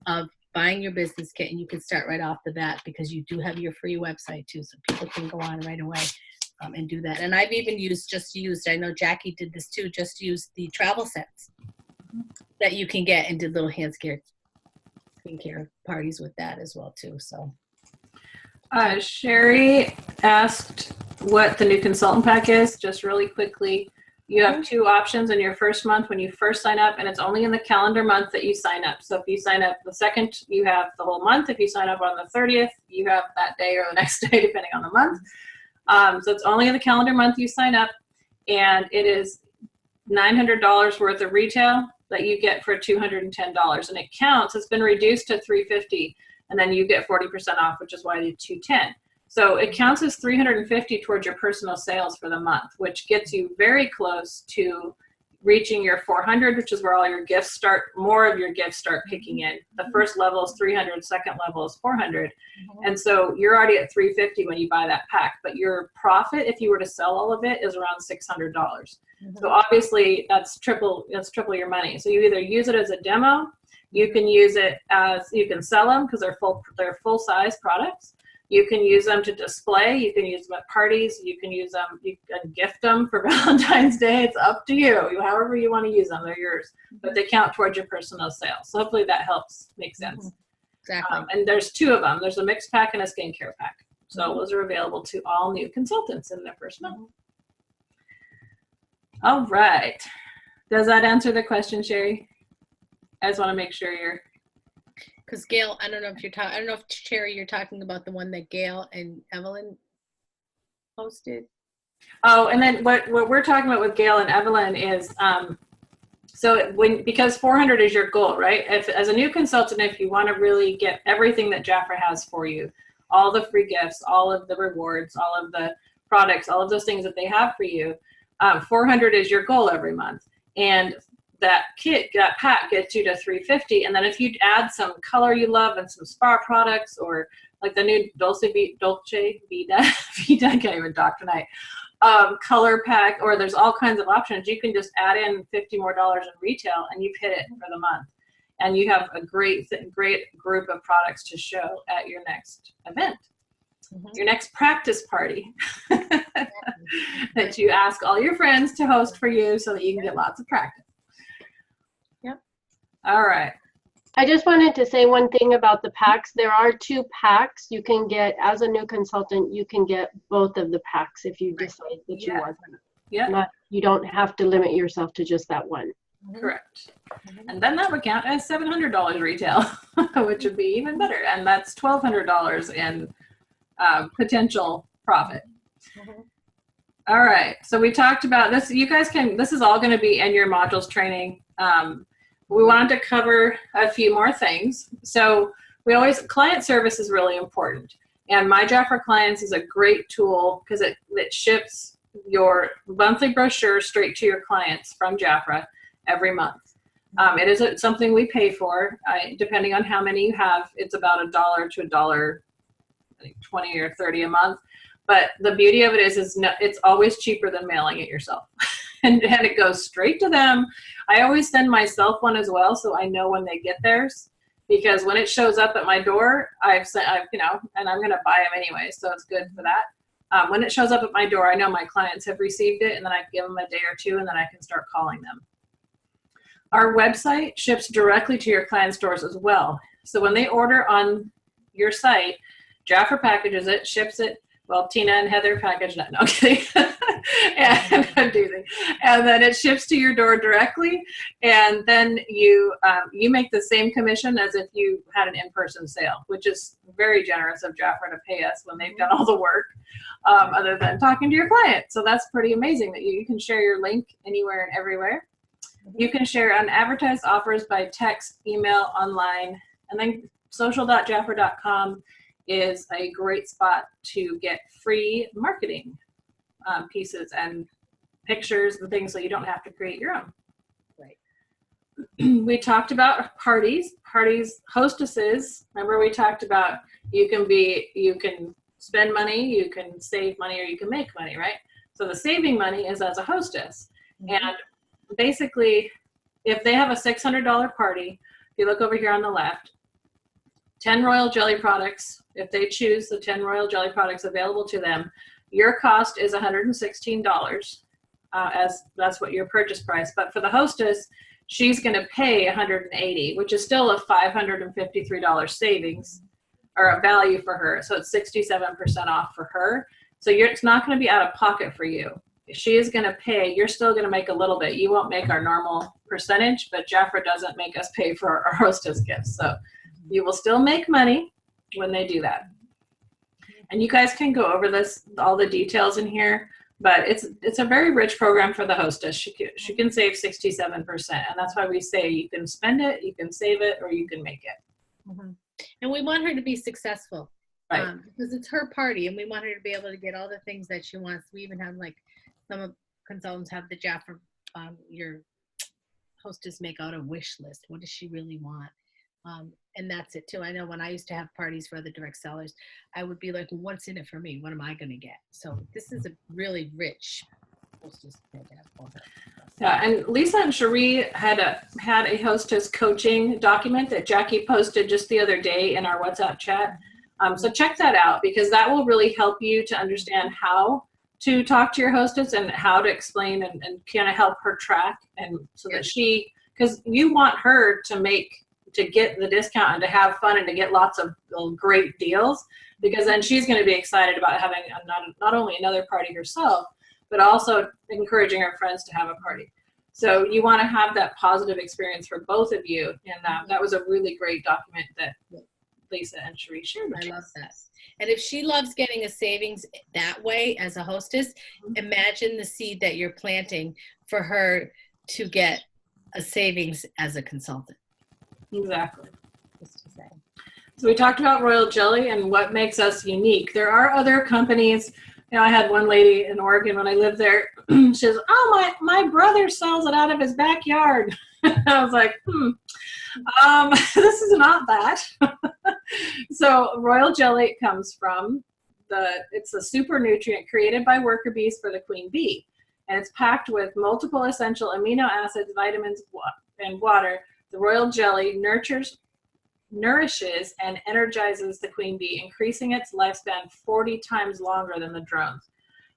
of buying your business kit, and you can start right off the bat because you do have your free website too, so people can go on right away and do that. And I've even I know Jackie did this too, just used the travel sets that you can get and did little skincare parties with that as well too. So Sherry asked what the new consultant pack is, just really quickly. You have two options in your first month when you first sign up, and it's only in the calendar month that you sign up. So if you sign up the 2nd, you have the whole month. If you sign up on the 30th, you have that day or the next day, depending on the month. So it's only in the calendar month you sign up, and it is $900 worth of retail that you get for $210, and it counts. It's been reduced to $350, and then you get 40% off, which is why the $210. So it counts as $350 towards your personal sales for the month, which gets you very close to reaching your $400, which is where all your gifts start, more of your gifts start kicking in. The first level is $300, second level is $400. And so you're already at $350 when you buy that pack, but your profit, if you were to sell all of it, is around $600. So obviously that's triple your money. So you either use it as a demo, you can use it as, you can sell them because they're full size products. You can use them to display. You can use them at parties. You can use them, you can gift them for Valentine's Day. It's up to you. However you want to use them, they're yours. But they count towards your personal sales. So hopefully that helps make sense. Exactly. And there's two of them. There's a mixed pack and a skincare pack. So those are available to all new consultants in their first month. All right. Does that answer the question, Sherry? I just want to make sure you're. Because Gail, I don't know if Sherry, you're talking about the one that Gail and Evelyn posted. Oh, and then what we're talking about with Gail and Evelyn is, because 400 is your goal, right? If as a new consultant, if you want to really get everything that Jafra has for you, all the free gifts, all of the rewards, all of the products, all of those things that they have for you, 400 is your goal every month. And that pack gets you to 350, and then if you add some color you love and some spa products, or like the new Dolce Vita, I can't even talk tonight, color pack, or there's all kinds of options. You can just add in $50 more in retail, and you've hit it for the month, and you have a great group of products to show at your next event, your next practice party that you ask all your friends to host for you, so that you can get lots of practice. All right. I just wanted to say one thing about the packs. There are 2 packs you can get as a new consultant. You can get both of the packs if you decide that you want them. Yeah. You don't have to limit yourself to just that one. Correct. And then that would count as $700 retail, which would be even better. And that's $1,200 in potential profit. All right. So we talked about this. You guys this is all going to be in your modules training. We wanted to cover a few more things. So client service is really important. And My Jafra Clients is a great tool because it ships your monthly brochure straight to your clients from Jafra every month. It is something we pay for. Depending on how many you have, it's about $1 to $1.20 or $1.30 a month. But the beauty of it is it's always cheaper than mailing it yourself. And it goes straight to them. I always send myself one as well, so I know when they get theirs, because when it shows and I'm going to buy them anyway, so it's good for that. When it shows up at my door, I know my clients have received it, and then I give them a day or two, and then I can start calling them. Our website ships directly to your clients' doors as well. So when they order on your site, Jafra packages it, ships it. Well, Tina and Heather package that. No, I'm kidding. And doozy. And then it ships to your door directly. And then you make the same commission as if you had an in-person sale, which is very generous of Jafra to pay us when they've done all the work, other than talking to your client. So that's pretty amazing that you can share your link anywhere and everywhere. You can share unadvertised offers by text, email, online, and then social.jafra.com is a great spot to get free marketing pieces and pictures and things so you don't have to create your own. Right. We talked about parties, hostesses. Remember we talked about you can spend money, you can save money, or you can make money, right? So the saving money is as a hostess. And basically, if they have a $600 party, if you look over here on the left, 10 Royal Jelly products, if they choose the 10 Royal Jelly products available to them, your cost is $116, as that's what your purchase price. But for the hostess, she's going to pay $180, which is still a $553 savings or a value for her. So it's 67% off for her. So it's not going to be out of pocket for you. She is going to pay. You're still going to make a little bit. You won't make our normal percentage, but Jafra doesn't make us pay for our hostess gifts. So you will still make money when they do that. And you guys can go over this, all the details in here, but it's a very rich program for the hostess. She can save 67%. And that's why we say you can spend it, you can save it, or you can make it. And we want her to be successful. Right. Because it's her party and we want her to be able to get all the things that she wants. We even have like some of consultants have the Jafra, your hostess make out a wish list. What does she really want? And that's it too. I know when I used to have parties for other direct sellers, I would be like, well, what's in it for me? What am I going to get? So this is a really rich hostess program for her. Yeah, and Lisa and Cherie had a hostess coaching document that Jackie posted just the other day in our WhatsApp chat. So check that out, because that will really help you to understand how to talk to your hostess and how to explain and kind of help her track, and so that because you want her to get the discount and to have fun and to get lots of great deals, because then she's going to be excited about having not only another party herself, but also encouraging her friends to have a party. So you want to have that positive experience for both of you, and that was a really great document that Lisa and Cherie shared with us. I love that. And if she loves getting a savings that way as a hostess, imagine the seed that you're planting for her to get a savings as a consultant. Exactly. Just to say. So we talked about Royal Jelly and what makes us unique. There are other companies. You know, I had one lady in Oregon when I lived there. She says, "Oh, my brother sells it out of his backyard." I was like, this is not that. So Royal Jelly comes from it's a super nutrient created by worker bees for the queen bee. And it's packed with multiple essential amino acids, vitamins, and water. The Royal Jelly nourishes and energizes the queen bee, increasing its lifespan 40 times longer than the drones,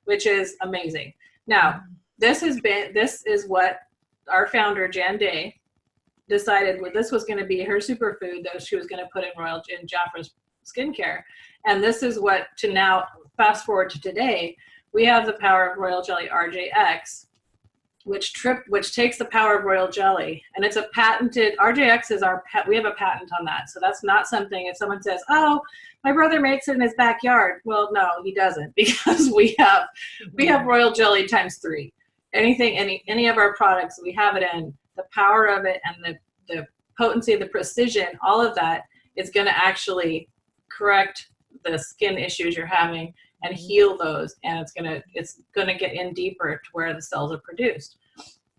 which is amazing. Now, this is what our founder, Jan Day, decided this was going to be her superfood that she was going to put in Jafra's skincare. And this is what, to now fast forward to today, we have the power of Royal Jelly RJX, which takes the power of Royal Jelly, and it's a patented, RJX is we have a patent on that. So that's not something, if someone says, "Oh, my brother makes it in his backyard." Well, no, he doesn't, because we have Royal Jelly times 3. Any of our products, we have it in. The power of it and the potency, the precision, all of that is going to actually correct the skin issues you're having and heal those, and it's gonna get in deeper to where the cells are produced.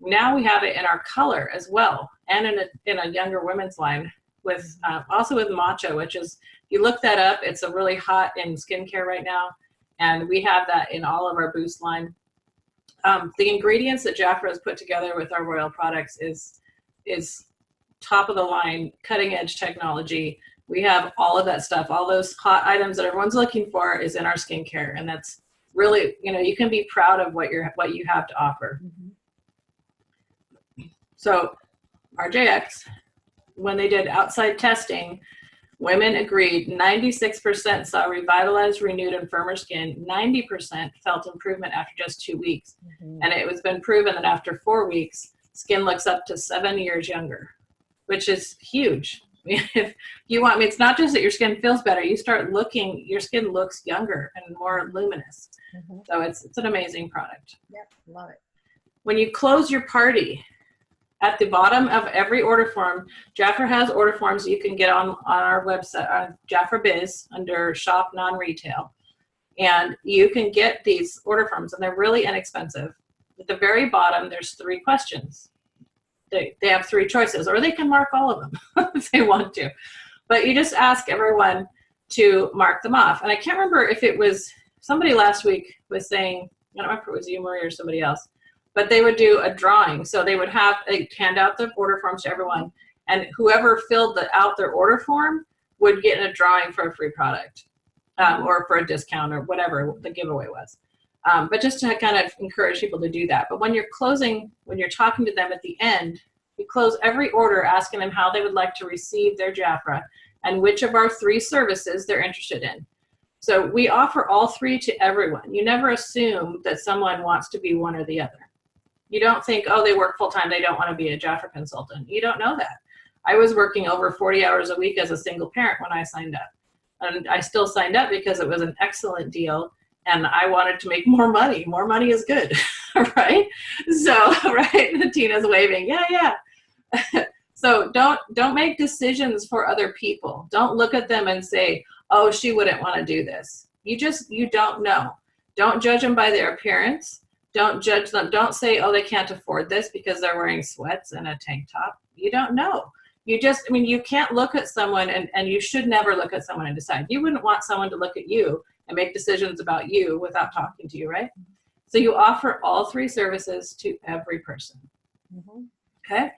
Now we have it in our color as well, and in a younger women's line with also with matcha, which is, if you look that up, it's a really hot in skincare right now, and we have that in all of our Boost line. The ingredients that Jafra has put together with our Royal products is top of the line, cutting edge technology. We have all of that stuff, all those hot items that everyone's looking for is in our skincare, and that's really, you can be proud of what you have to offer. So RJX, when they did outside testing, Women agreed. 96% saw revitalized, renewed, and firmer skin. 90% felt improvement after just 2 weeks. And it was been proven that after 4 weeks, skin looks up to 7 years younger, which is huge. If you want, it's not just that your skin feels better. You start looking, your skin looks younger and more luminous. So it's an amazing product. Yep, love it. When you close your party, at the bottom of every order form, Jafra has order forms you can get on our website, on Jafra Biz, under Shop Non-Retail. And you can get these order forms, and they're really inexpensive. At the very bottom, there's 3 questions. They have 3 choices, or they can mark all of them if they want to. But you just ask everyone to mark them off. And I can't remember if it was somebody last week was saying, I don't know if it was you, Marie, or somebody else, but they would do a drawing. So they would hand out the order forms to everyone, and whoever filled out their order form would get in a drawing for a free product, or for a discount, or whatever the giveaway was. But just to kind of encourage people to do that. But when you're closing, when you're talking to them at the end, you close every order asking them how they would like to receive their Jafra and which of our 3 services they're interested in. So we offer all 3 to everyone. You never assume that someone wants to be one or the other. You don't think, oh, they work full-time, they don't want to be a Jafra consultant. You don't know that. I was working over 40 hours a week as a single parent when I signed up. And I still signed up because it was an excellent deal, and I wanted to make more money. More money is good, right? So, right, Tina's waving, yeah. So don't make decisions for other people. Don't look at them and say, oh, she wouldn't want to do this. You don't know. Don't judge them by their appearance. Don't judge them. Don't say, oh, they can't afford this because they're wearing sweats and a tank top. You don't know. You can't look at someone, and you should never look at someone and decide. You wouldn't want someone to look at you and make decisions about you without talking to you, right? So you offer all 3 services to every person. Okay?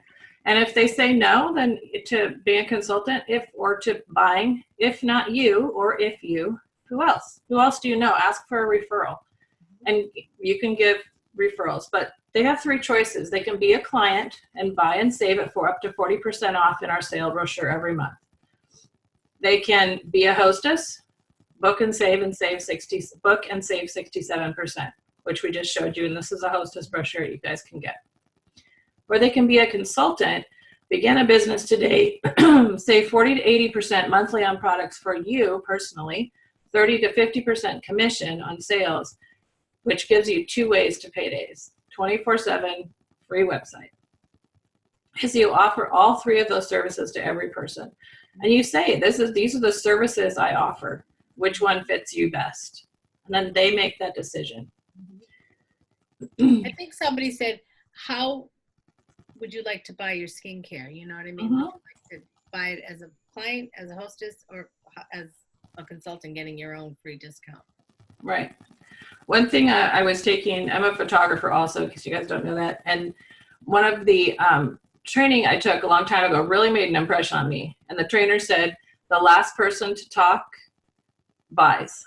And if they say no, then to being a consultant, or to buying, if not you, or if you, who else? Who else do you know? Ask for a referral. And you can give referrals, but they have 3 choices. They can be a client and buy and save it for up to 40% off in our sale brochure every month. They can be a hostess, book and save 67%, which we just showed you, and this is a hostess brochure you guys can get. Or they can be a consultant, begin a business today, save 40 to 80% monthly on products for you personally, 30 to 50% commission on sales, which gives you 2 ways to paydays, 24/7 free website. So you offer all 3 of those services to every person. And you say, these are the services I offer. Which one fits you best? And then they make that decision. I think somebody said, how would you like to buy your skincare? You know what I mean? Would you like to buy it as a client, as a hostess, or as a consultant getting your own free discount? Right. One thing I was taking, I'm a photographer also, because you guys don't know that. And one of the training I took a long time ago really made an impression on me. And the trainer said, the last person to talk buys.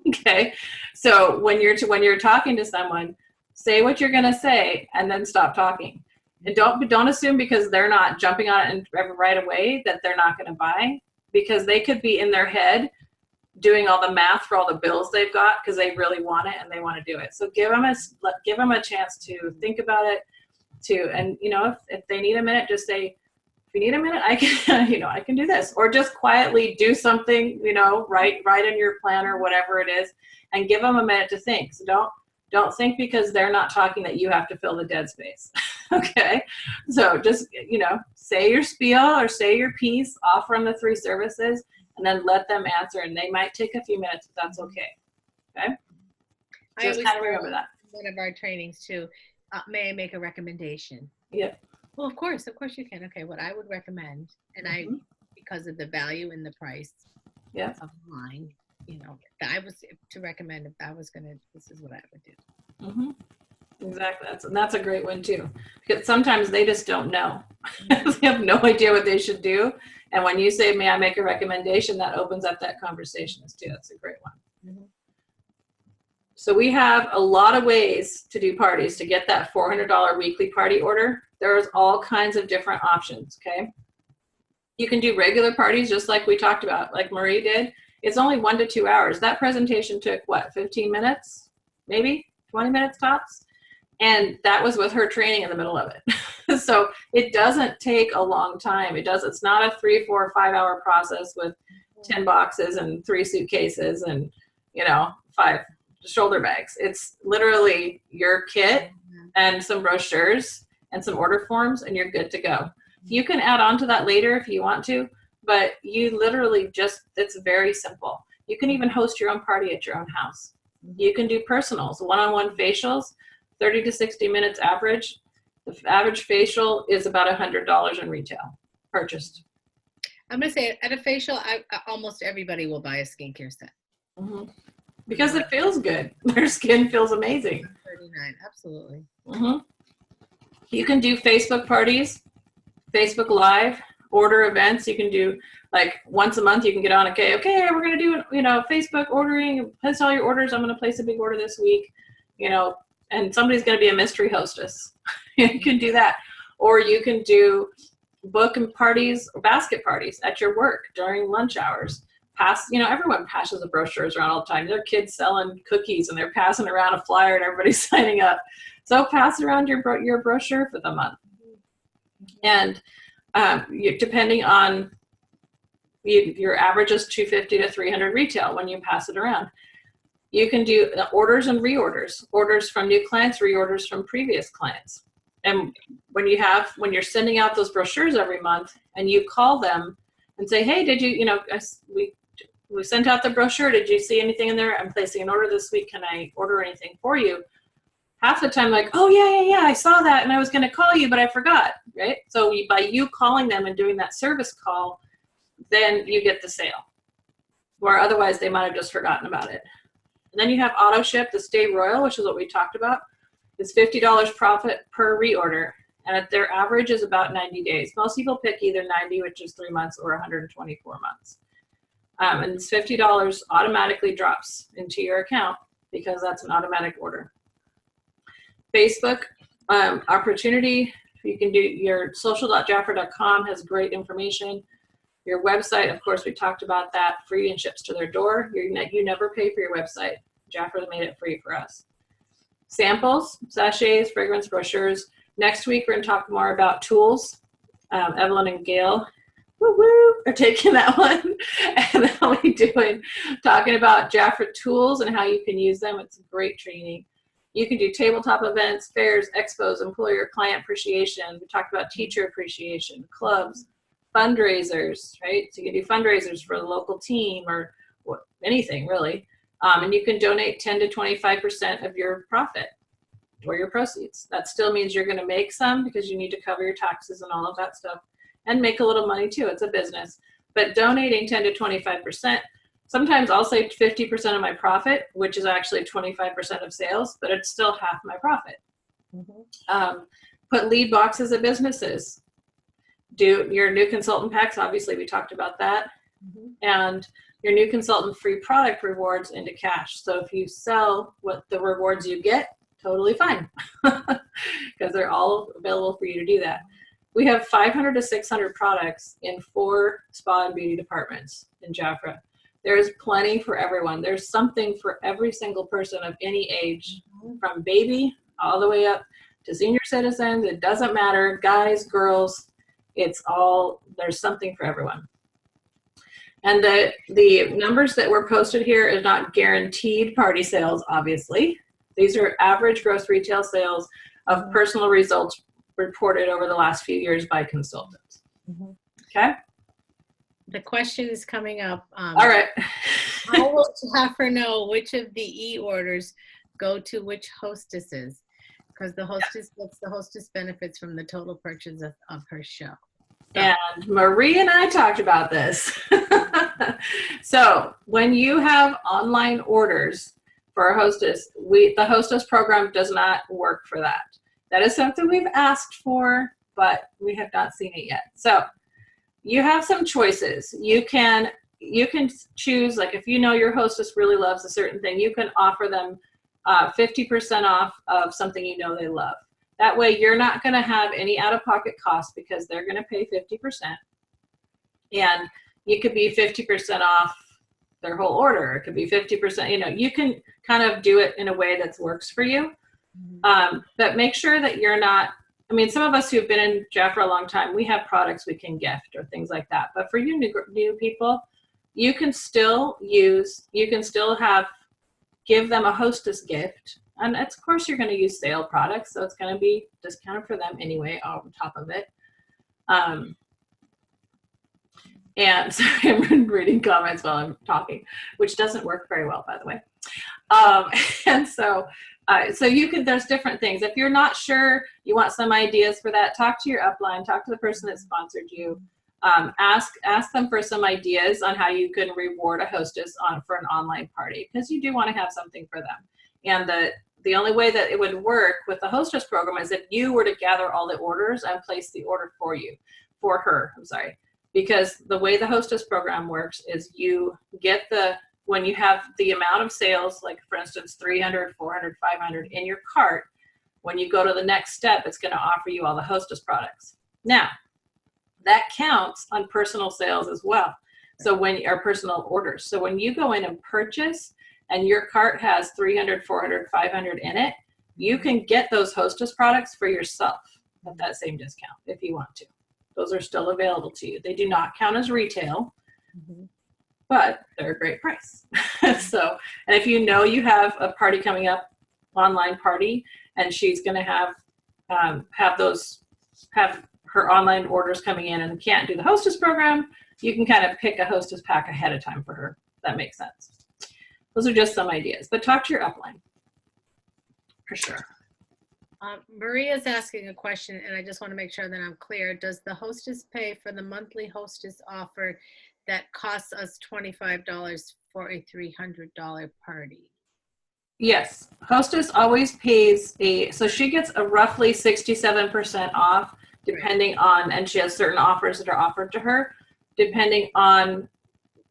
Okay. So when you're talking to someone, say what you're going to say and then stop talking. And don't assume because they're not jumping on it right away that they're not going to buy, because they could be in their head doing all the math for all the bills they've got because they really want it and they want to do it. So give them a chance to think about it, and if they need a minute, just say, if you need a minute, I can I can do this, or just quietly do something, write in your planner, whatever it is, and give them a minute to think. So don't think because they're not talking that you have to fill the dead space. Okay. So just, say your spiel or say your piece, offer them the 3 services, and then let them answer. And they might take a few minutes, but that's okay. Okay. Just kind of remember that. One of our trainings too. May I make a recommendation? Yeah. Well, of course you can. Okay. What I would recommend, and because of the value and the price of mine, I was to recommend if I was this is what I would do. Exactly. That's a great one too, because sometimes they just don't know. They have no idea what they should do. And when you say, may I make a recommendation, that opens up that conversation too. That's a great one. So we have a lot of ways to do parties to get that $400 weekly party order. There's all kinds of different options. Okay. You can do regular parties just like we talked about, like Marie did. It's only 1 to 2 hours. That presentation took what, 15 minutes, maybe 20 minutes tops? And that was with her training in the middle of it. So it doesn't take a long time. It's not a 3, 4, 5 hour process with 10 boxes and 3 suitcases and, 5 shoulder bags. It's literally your kit and some brochures and some order forms, and you're good to go. You can add on to that later if you want to, but you literally it's very simple. You can even host your own party at your own house. You can do personals, one-on-one facials, 30 to 60 minutes average. The average facial is about $100 in retail purchased. I'm going to say at a facial, almost everybody will buy a skincare set. Mm-hmm. Because it feels good. Their skin feels amazing. $39, absolutely. Mm-hmm. You can do Facebook parties, Facebook Live, order events. You can do like once a month. You can get on. Okay, we're gonna do Facebook ordering. Place all your orders. I'm gonna place a big order this week. And somebody's gonna be a mystery hostess. You can do that, or you can do book and parties, basket parties at your work during lunch hours. Everyone passes the brochures around all the time. There are kids selling cookies and they're passing around a flyer and everybody's signing up. So pass around your brochure for the month. And depending on your average is 250 to 300 retail when you pass it around. You can do orders and reorders, orders from new clients, reorders from previous clients. And when you're sending out those brochures every month and you call them and say, hey, did you, we sent out the brochure. Did you see anything in there? I'm placing an order this week. Can I order anything for you? Half the time, like, oh, yeah, I saw that and I was going to call you, but I forgot, right? So by you calling them and doing that service call, then you get the sale. Or otherwise, they might have just forgotten about it. And then you have auto ship, the Stay Royal, which is what we talked about. It's $50 profit per reorder. And their average is about 90 days. Most people pick either 90, which is 3 months, or 124 months. And it's $50 automatically drops into your account because that's an automatic order. Facebook opportunity, you can do your social.jafra.com has great information. Your website, of course, we talked about that, free and ships to their door. You never pay for your website. Jafra made it free for us. Samples, sachets, fragrance brochures. Next week, we're going to talk more about tools. Evelyn and Gail are taking that one. And then I'll be talking about Jafra tools and how you can use them. It's great training. You can do tabletop events, fairs, expos, employer client appreciation. We talked about teacher appreciation, clubs, fundraisers, right? So you can do fundraisers for the local team or anything really. And you can donate 10 to 25% of your profit or your proceeds. That still means you're going to make some because you need to cover your taxes and all of that stuff and make a little money too. It's a business. But donating 10 to 25%, sometimes I'll say 50% of my profit, which is actually 25% of sales, but it's still half my profit. Mm-hmm. Put lead boxes at businesses. Do your new consultant packs, obviously we talked about that. Mm-hmm. And your new consultant free product rewards into cash. So if you sell what the rewards you get, totally fine, because they're all available for you to do that. We have 500 to 600 products in 4 spa and beauty departments in Jafra. There's plenty for everyone. There's something for every single person of any age, from baby all the way up to senior citizens. It doesn't matter, guys, girls, there's something for everyone. And the numbers that were posted here is not guaranteed party sales, obviously. These are average gross retail sales of personal results reported over the last few years by consultants. Mm-hmm. Okay? The question is coming up. All right. How will Jafra know which of the e-orders go to which hostesses? Because the hostess gets the hostess benefits from the total purchase of her show. And Marie and I talked about this. So when you have online orders for a hostess, the hostess program does not work for that. That is something we've asked for, but we have not seen it yet. So you have some choices. You can choose, like if you know your hostess really loves a certain thing, you can offer them 50% off of something you know they love. That way you're not going to have any out-of-pocket costs because they're going to pay 50%. And you could be 50% off their whole order. It could be 50%, you know, you can kind of do it in a way that works for you. But make sure that you're not, I mean, some of us who've been in Jeff for a long time, we have products we can gift or things like that. But for you new people, you can still give them a hostess gift. And of course you're going to use sale products, so it's going to be discounted for them anyway on top of it. And sorry, I'm reading comments while I'm talking, which doesn't work very well, by the way. And so you can, there's different things. If you're not sure, you want some ideas for that, talk to your upline, talk to the person that sponsored you. Ask them for some ideas on how you can reward a hostess for an online party, because you do want to have something for them. And the only way that it would work with the hostess program is if you were to gather all the orders and place the order for her, because the way the hostess program works is you get when you have the amount of sales, like for instance, 300, 400, 500 in your cart, when you go to the next step, it's going to offer you all the hostess products. Now, that counts on personal sales as well. So our personal orders. So when you go in and purchase and your cart has 300, 400, 500 in it, you can get those hostess products for yourself at that same discount if you want to. Those are still available to you. They do not count as retail, but they're a great price. So, and if you know you have a party coming up, online party, and she's going to have her online orders coming in and can't do the hostess program, you can kind of pick a hostess pack ahead of time for her. If that makes sense. Those are just some ideas, but talk to your upline for sure. Maria's asking a question, and I just want to make sure that I'm clear. Does the hostess pay for the monthly hostess offer that costs us $25 for a $300 party? Yes, hostess always pays so she gets a roughly 67% off depending on, and she has certain offers that are offered to her depending on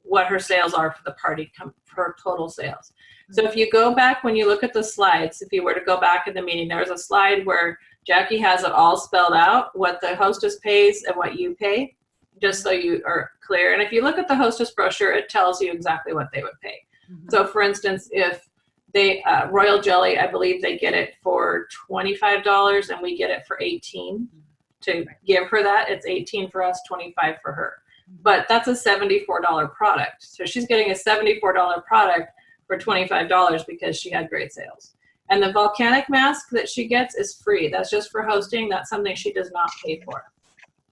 what her sales are for the party, her total sales. So if you go back, when you look at the slides, if you were to go back in the meeting, there's a slide where Jackie has it all spelled out, what the hostess pays and what you pay, just so you are clear. And if you look at the hostess brochure, it tells you exactly what they would pay. So for instance, if they, Royal Jelly, I believe they get it for $25 and we get it for $18 to give her that. It's $18 for us, $25 for her. But that's a $74 product. So she's getting a $74 product for $25 because she had great sales. And the volcanic mask that she gets is free. That's just for hosting. That's something she does not pay for.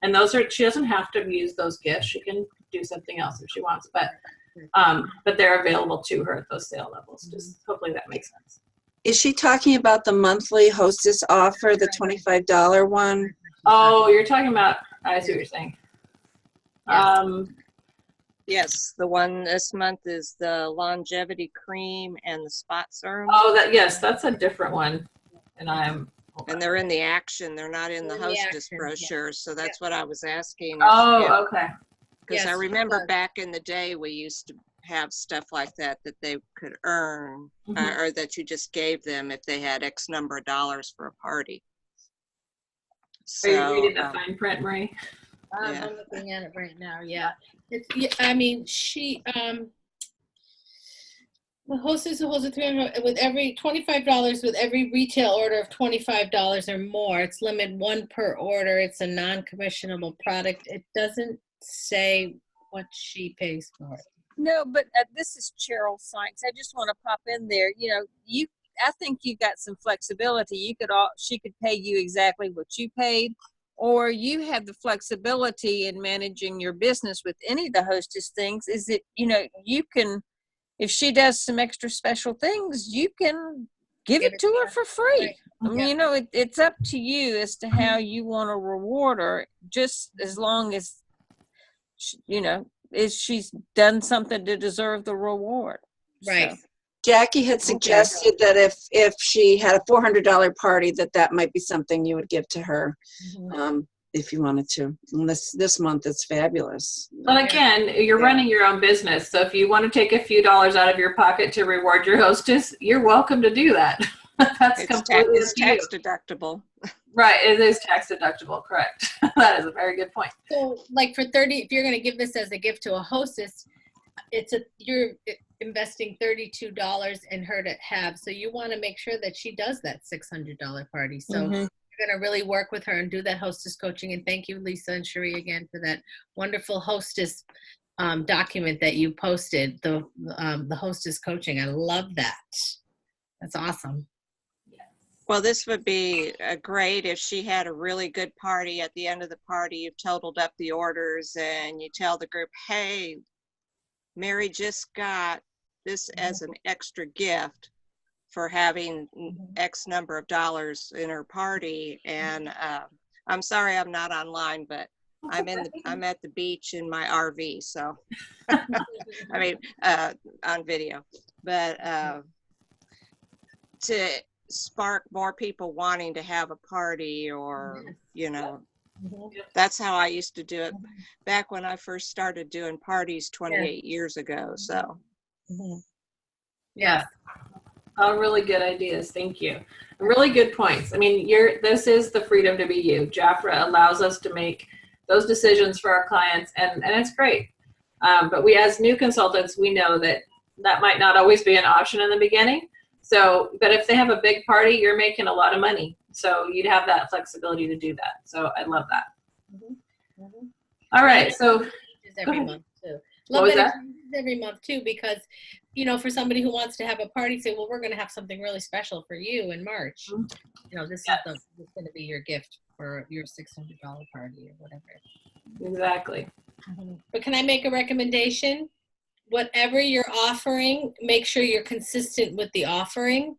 And she doesn't have to use those gifts. She can do something else if she wants, but they're available to her at those sale levels. Just hopefully that makes sense. Is she talking about the monthly hostess offer, the $25 one? Oh, you're talking about, I see what you're saying. Yes, the one this month is the longevity cream and the spot serum. Oh, yes, that's a different one. And they're in the action. They're not in the hostess brochure. So that's what I was asking. Oh, okay. Because I remember back in the day, we used to have stuff like that they could earn or that you just gave them if they had X number of dollars for a party. So, are you reading the fine print, Marie? I'm looking at it right now. Yeah, I mean, the hostess who holds a $300 with every $25 with every retail order of $25 or more. It's limit one per order. It's a non-commissionable product. It doesn't say what she pays for. No, but this is Cheryl Sykes. I just want to pop in there. I think you've got some flexibility. She could pay you exactly what you paid, or you have the flexibility in managing your business with any of the hostess things. Is that, you can, if she does some extra special things, you can give it to her for free. Right. I mean, it's up to you as to how you want to reward her, just as long as, she's done something to deserve the reward. Right. So. Jackie had suggested that if she had a $400 party, that might be something you would give to her, if you wanted to. And this month it's fabulous. Well, again, you're running your own business, so if you want to take a few dollars out of your pocket to reward your hostess, you're welcome to do that. That's It's completely it's up to you. tax deductible. Right, it is tax deductible, correct. That is a very good point. So like for 30, if you're going to give this as a gift to a hostess, you're investing $32 in her to have. So you want to make sure that she does that $600 party. So you're going to really work with her and do that hostess coaching. And thank you, Lisa and Cherie, again for that wonderful hostess document that you posted, the hostess coaching. I love that. That's awesome. Well, this would be great if she had a really good party. At the end of the party, you've totaled up the orders and you tell the group, hey, Mary just got this as an extra gift for having X number of dollars in her party. And I'm sorry I'm not online, but I'm at the beach in my RV, so I mean on video. But to spark more people wanting to have a party, or you know, that's how I used to do it back when I first started doing parties 28 years ago. So yeah, all really good ideas. Thank you. Really good points. I mean, this is the freedom to be you. Jafra allows us to make those decisions for our clients, and it's great. But we, as new consultants, we know that might not always be an option in the beginning. So, but if they have a big party, you're making a lot of money. So you'd have that flexibility to do that. So I love that. All right. So every month too. What was that? Every month too, because you know, for somebody who wants to have a party, say, well, we're going to have something really special for you in March. You know, this is going to be your gift for your $600 party or whatever. Exactly. But can I make a recommendation? Whatever you're offering, make sure you're consistent with the offering.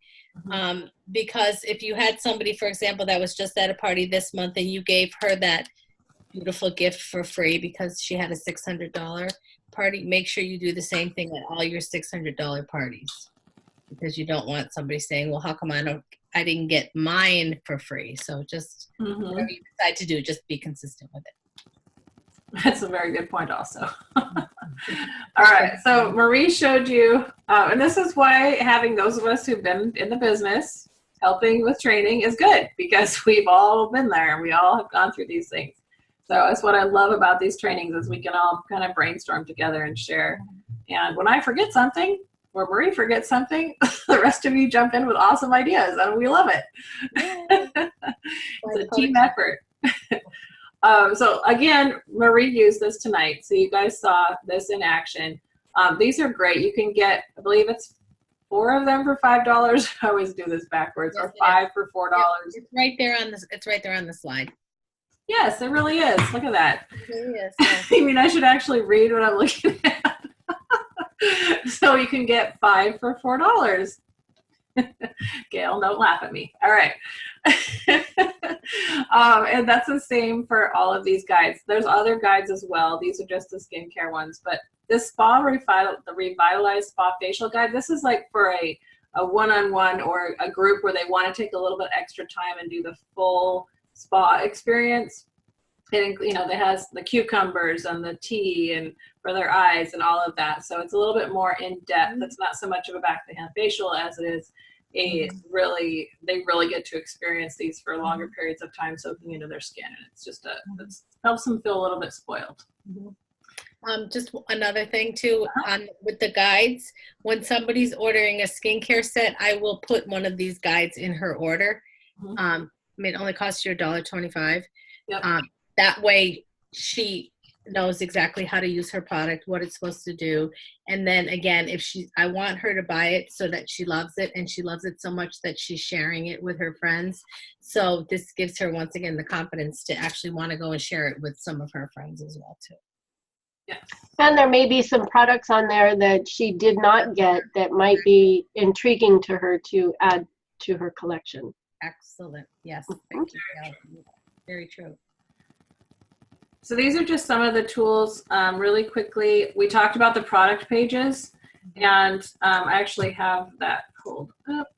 Because if you had somebody, for example, that was just at a party this month and you gave her that beautiful gift for free because she had a $600 party, make sure you do the same thing at all your $600 parties, because you don't want somebody saying, well, how come I didn't get mine for free? So just whatever you decide to do, just be consistent with it. That's a very good point also. All right, so Marie showed you, and this is why having those of us who've been in the business helping with training is good, because we've all been there and we all have gone through these things. So that's what I love about these trainings, is we can all kind of brainstorm together and share. And when I forget something, or Marie forgets something, the rest of you jump in with awesome ideas, and we love it. It's a team effort. So again, Marie used this tonight, so you guys saw this in action. These are great. You can get, I believe it's 4 of them for $5. I always do this backwards, or 5 for $4. It's right there on this. It's right there on the slide. Yes, it really is. Look at that. It really is. I mean, I should actually read what I'm looking at. So you can get 5 for $4. Gail, don't laugh at me. All right. And that's the same for all of these guides. There's other guides as well. These are just the skincare ones. But this the Revitalize Spa Facial Guide, this is like for a one-on-one or a group where they want to take a little bit extra time and do the full spa experience. It, you know, it has the cucumbers and the tea and for their eyes and all of that. So it's a little bit more in depth. It's not so much of a back to hand facial as it is they really get to experience these for longer periods of time, soaking into their skin. And it's just it helps them feel a little bit spoiled. Just another thing too, with the guides, when somebody's ordering a skincare set, I will put one of these guides in her order. I mean, it only costs you $1.25. Yep. That way she knows exactly how to use her product, what it's supposed to do. And then again, I want her to buy it so that she loves it, and she loves it so much that she's sharing it with her friends. So this gives her, once again, the confidence to actually want to go and share it with some of her friends as well too. Yeah. And there may be some products on there that she did not get that might be intriguing to her to add to her collection. Excellent. Yes. Thank you. Very true. So these are just some of the tools. Really quickly, we talked about the product pages, and I actually have that pulled up.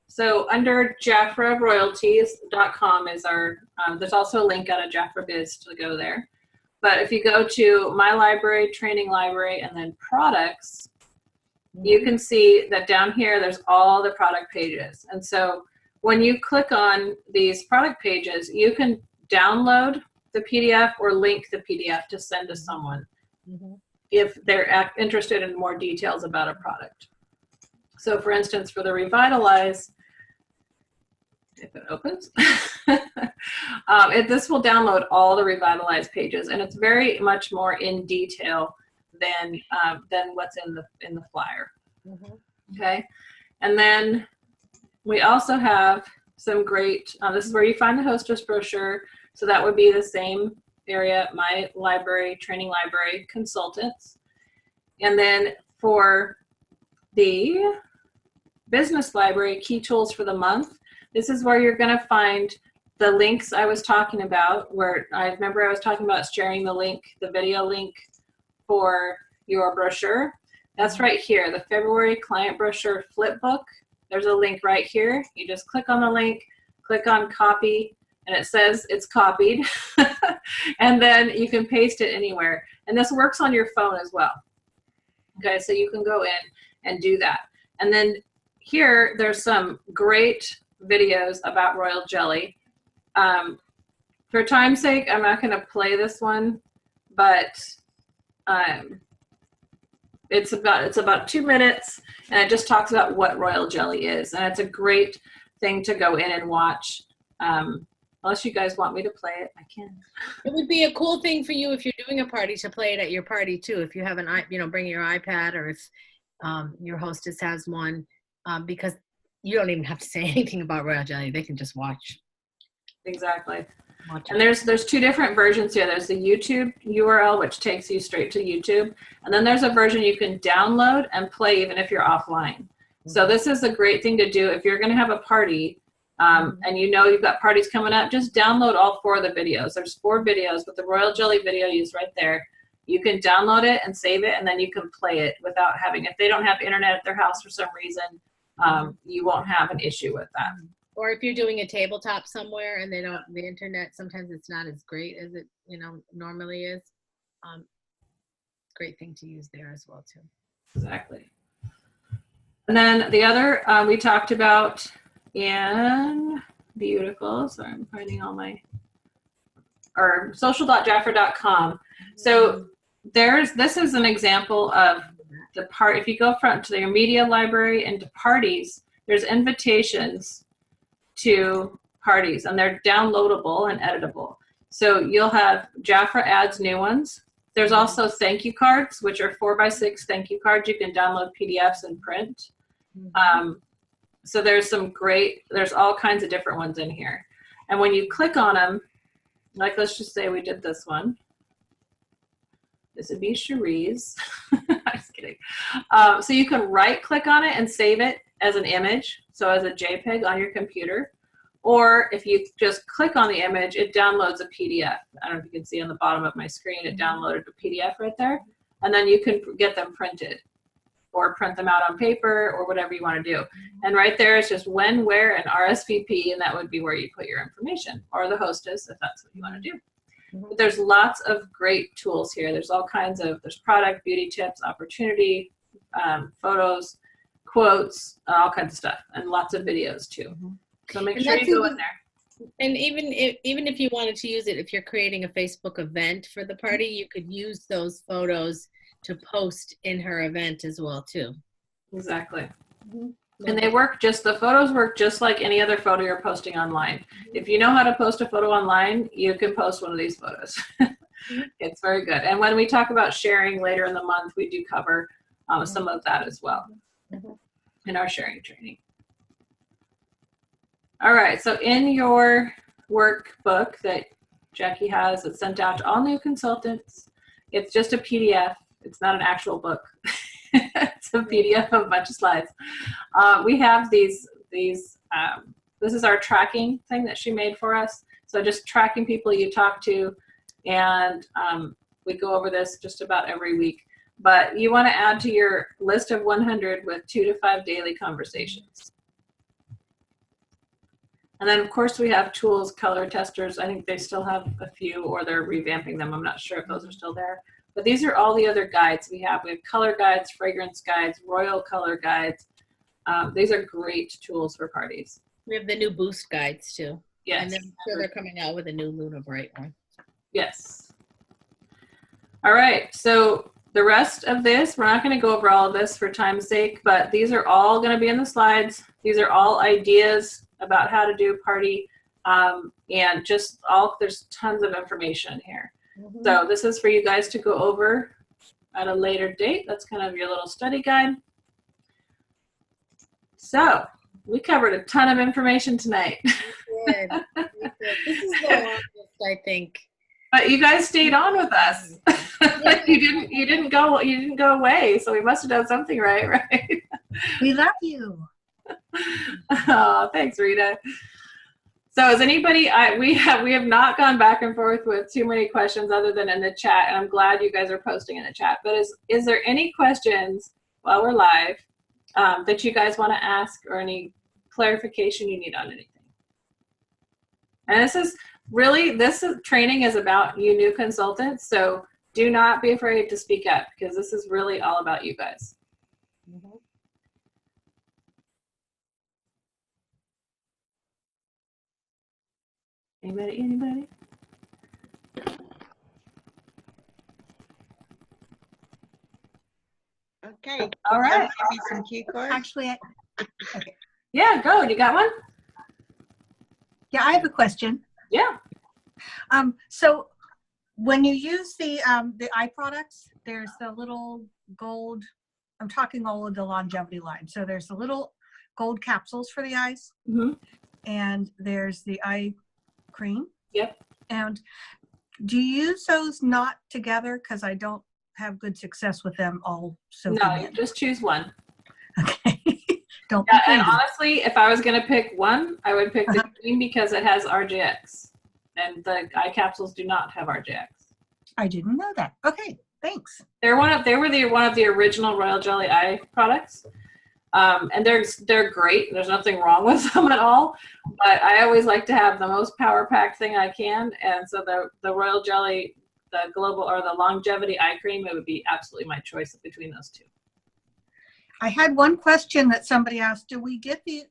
So under JafraRoyalties.com is our, there's also a link out of Jafra Biz to go there. But if you go to My Library, Training Library, and then Products, you can see that down here there's all the product pages. And so when you click on these product pages, you can download the PDF or link the PDF to send to someone if they're interested in more details about a product. So for instance, for the Revitalize, if it opens, this will download all the Revitalize pages, and it's very much more in detail than what's in the flyer. Okay, and then we also have some great. This is where you find the hostess brochure. So that would be the same area, my library, training library consultants, and then for the business library, key tools for the month. This is where you're going to find the links I was talking about, where I remember I was talking about sharing the link, the video link for your brochure. That's right here, the February client brochure flip book. There's a link right here. You just click on the link, click on copy, and it says it's copied. And then you can paste it anywhere. And this works on your phone as well. Okay, so you can go in and do that. And then here, there's some great videos about royal jelly. For time's sake, I'm not going to play this one, but it's about 2 minutes, and it just talks about what royal jelly is, and it's a great thing to go in and watch. Unless you guys want me to play it, I can. It would be a cool thing for you if you're doing a party to play it at your party too. If you have bring your iPad, or if your hostess has one, because you don't even have to say anything about royal jelly. They can just watch. Exactly. And there's two different versions here. There's the YouTube URL, which takes you straight to YouTube. And then there's a version you can download and play even if you're offline. So this is a great thing to do if you're going to have a party and you know you've got parties coming up. Just download all 4 of the videos. There's 4 videos, but the royal jelly video is right there. You can download it and save it, and then you can play it without having, if they don't have internet at their house for some reason, you won't have an issue with that. Or if you're doing a tabletop somewhere and they don't, the internet, sometimes it's not as great as it, normally is. Great thing to use there as well too. Exactly. And then the other we talked about in beautiful. Sorry, I'm finding all my, or social.jaffer.com. So this is an example of the part. If you go front to your media library and to parties, there's invitations to parties, and they're downloadable and editable. So you'll have Jafra adds new ones. There's also thank you cards, which are 4x6 thank you cards. You can download PDFs and print. So there's all kinds of different ones in here. And when you click on them, like let's just say we did this one. This would be Cherie's. I'm just kidding. So you can right click on it and save it as an image, so as a JPEG on your computer. Or if you just click on the image, it downloads a PDF. I don't know if you can see on the bottom of my screen, it downloaded a PDF right there. And then you can get them printed or print them out on paper or whatever you want to do. And right there is just when, where, and RSVP, and that would be where you put your information, or the hostess if that's what you want to do. But there's lots of great tools here. There's all kinds of, there's product, beauty tips, opportunity, photos, quotes, all kinds of stuff, and lots of videos too. So make sure you go in there. And even if you wanted to use it, if you're creating a Facebook event for the party, you could use those photos to post in her event as well too. Exactly. And they work the photos work just like any other photo you're posting online. If you know how to post a photo online, you can post one of these photos. It's very good. And when we talk about sharing later in the month, we do cover some of that as well in our sharing training. All right, so in your workbook that Jackie has, it's sent out to all new consultants. It's just a PDF. It's not an actual book. It's a PDF of a bunch of slides. We have these this is our tracking thing that she made for us. So just tracking people you talk to, and we go over this just about every week. But you want to add to your list of 100 with 2 to 5 daily conversations. And then, of course, we have tools, color testers. I think they still have a few, or they're revamping them. I'm not sure if those are still there. But these are all the other guides we have. We have color guides, fragrance guides, royal color guides. These are great tools for parties. We have the new boost guides too. Yes. And then I'm sure they're coming out with a new Luna Bright one. Yes. All right. So the rest of this, we're not going to go over all of this for time's sake, but these are all going to be in the slides. These are all ideas about how to do a party. And just there's tons of information here. Mm-hmm. So this is for you guys to go over at a later date. That's kind of your little study guide. So we covered a ton of information tonight. We did. This is the longest, I think. But you guys stayed on with us. you didn't go away, so we must have done something right? We love you. Oh, thanks, Rita. So is anybody, we have not gone back and forth with too many questions other than in the chat, and I'm glad you guys are posting in the chat. But is there any questions while we're live that you guys want to ask, or any clarification you need on anything? And this training is about you new consultants, so do not be afraid to speak up, because this is really all about you guys. Mm-hmm. Anybody? Okay. All right. Give me some cue cards. Actually, okay. Yeah, go. You got one? Yeah, I have a question. Yeah. So when you use the eye products, there's the little gold, I'm talking all of the longevity line. So there's the little gold capsules for the eyes, Mm-hmm. and there's the eye cream. Yep. And do you use those not together? Because I don't have good success with them all soaking No, in. just choose one. Okay. Don't be Yeah, and crazy. honestly, if I was going to pick one, I would pick the cream because it has RGX, and the eye capsules do not have RGX. I didn't know that. Okay, thanks. They were one of the original Royal Jelly eye products, and they're great. There's nothing wrong with them at all. But I always like to have the most power packed thing I can, and so the Royal Jelly, the global or the longevity eye cream, it would be absolutely my choice between those two. I had one question that somebody asked. Do we get the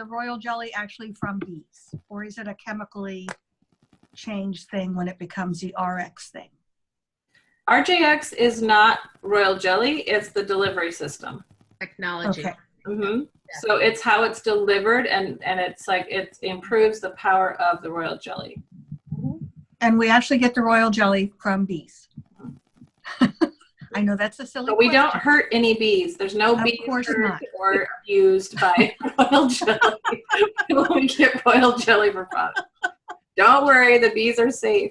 Royal Jelly actually from bees, or is it a chemically changed thing when it becomes the RX thing? RJX is not Royal Jelly. It's the delivery system. Technology. Okay. Mm-hmm. Yeah. So it's how it's delivered, and it's like it improves the power of the Royal Jelly. And we actually get the Royal Jelly from bees. I know that's a silly But we question. don't hurt any bees. There's no bees hurt or abused by Royal Jelly when we get Royal Jelly for products. Don't worry, the bees are safe.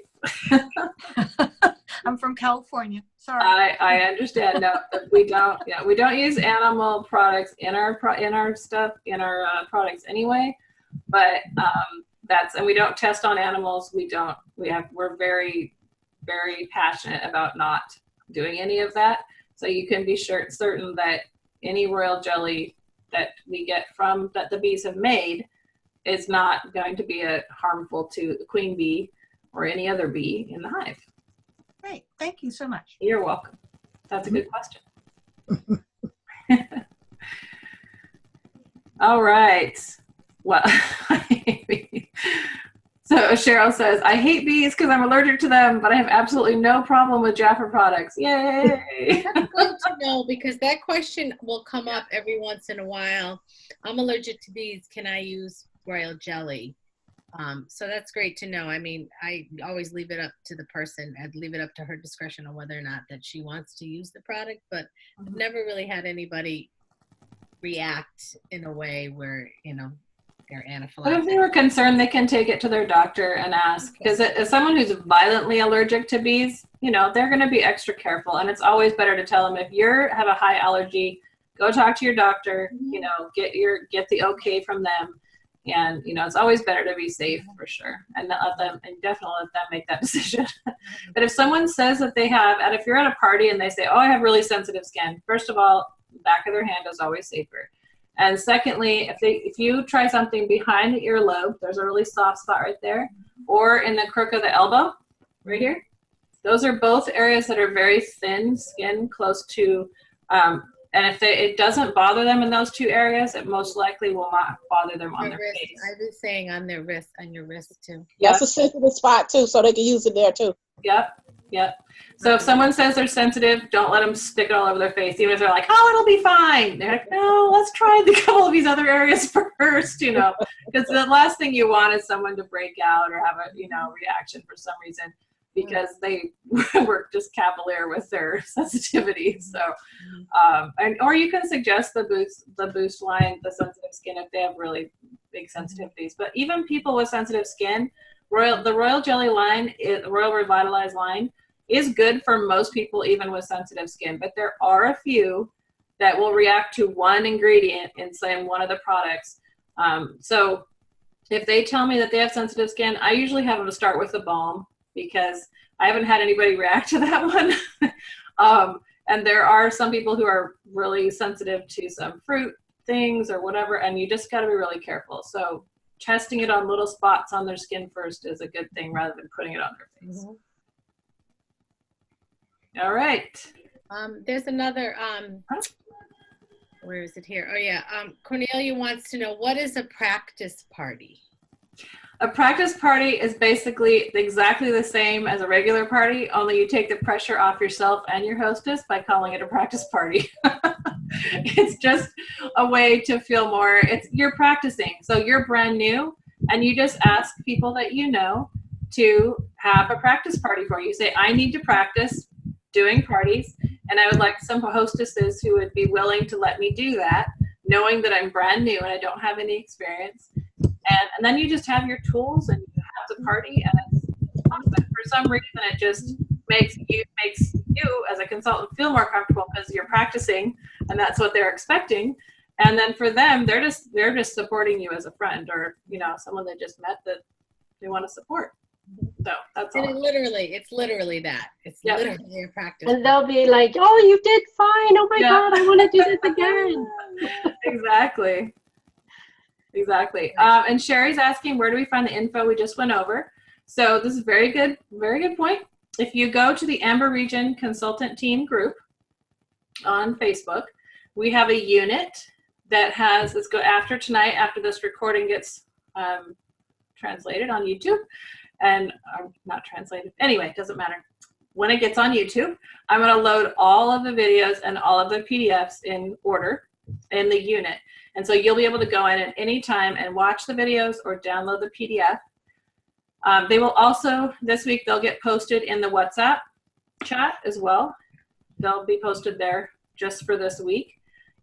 I'm from California. Sorry. I understand. No, we don't. Yeah, we don't use animal products in our products anyway. But and we don't test on animals. We're very, very passionate about not doing any of that. So you can be certain that any Royal Jelly that we get that the bees have made is not going to be harmful to the queen bee or any other bee in the hive. Great. Thank you so much. You're welcome. That's a good question. All right. Well, so Cheryl says, I hate bees because I'm allergic to them, but I have absolutely no problem with Jafra products. Yay! That's good to know, because that question will come up every once in a while. I'm allergic to bees. Can I use Royal Jelly? So that's great to know. I mean, I always leave it up to the person. I'd leave it up to her discretion on whether or not that she wants to use the product, but I've never really had anybody react in a way where, they're anaphylactic. But if they were concerned, they can take it to their doctor and ask. Because as someone who's violently allergic to bees, they're going to be extra careful. And it's always better to tell them, if you have a high allergy, go talk to your doctor, get the okay from them. And, it's always better to be safe for sure. And definitely let them make that decision. But if someone says that they have, and if you're at a party and they say, oh, I have really sensitive skin, first of all, the back of their hand is always safer. And secondly, if you try something behind the earlobe, there's a really soft spot right there, or in the crook of the elbow, right here. Those are both areas that are very thin skin, close to And if it doesn't bother them in those two areas, it most likely will not bother them on their wrist. face. I was saying on their wrist, on your wrist too. That's a sensitive spot too, so they can use it there too. Yep. Yep. So if someone says they're sensitive, don't let them stick it all over their face. Even if they're like, oh, it'll be fine. They're like, no, let's try a couple of these other areas first, you know, because the last thing you want is someone to break out or have a, you know, reaction for some reason because they were just cavalier with their sensitivity. So, or you can suggest the boost line, the sensitive skin, if they have really big sensitivities. But even people with sensitive skin, the Royal Jelly line, the Royal Revitalize line, is good for most people, even with sensitive skin. But there are a few that will react to one ingredient in, say, one of the products. So if they tell me that they have sensitive skin, I usually have them to start with the balm because I haven't had anybody react to that one. And there are some people who are really sensitive to some fruit things or whatever, and you just got to be really careful. So testing it on little spots on their skin first is a good thing rather than putting it on their face. All right. There's another, where is it here? Oh yeah, Cornelia wants to know, what is a practice party? A practice party is basically exactly the same as a regular party, only you take the pressure off yourself and your hostess by calling it a practice party. It's just a way to feel more, you're practicing. So you're brand new and you just ask people that you know to have a practice party for you. Say, I need to practice doing parties, and I would like some hostesses who would be willing to let me do that, knowing that I'm brand new and I don't have any experience. And then you just have your tools and you have the party, and it's fun. But for some reason, it just makes you as a consultant feel more comfortable because you're practicing, and that's what they're expecting. And then for them, they're just supporting you as a friend, or you know, someone they just met that they want to support. So that's all. And it's literally that. It's literally a practice. And they'll be like, oh, you did fine. Oh my God, I want to do this again. Exactly. Exactly. And Sherry's asking, where do we find the info we just went over? So this is very good point. If you go to the Amber Region Consultant Team group on Facebook, we have a unit that has, let's go after tonight, after this recording gets translated on YouTube, and not translated. Anyway, it doesn't matter. When it gets on YouTube, I'm going to load all of the videos and all of the PDFs in order in the unit. And so you'll be able to go in at any time and watch the videos or download the PDF. They will also, this week, they'll get posted in the WhatsApp chat as well. They'll be posted there just for this week.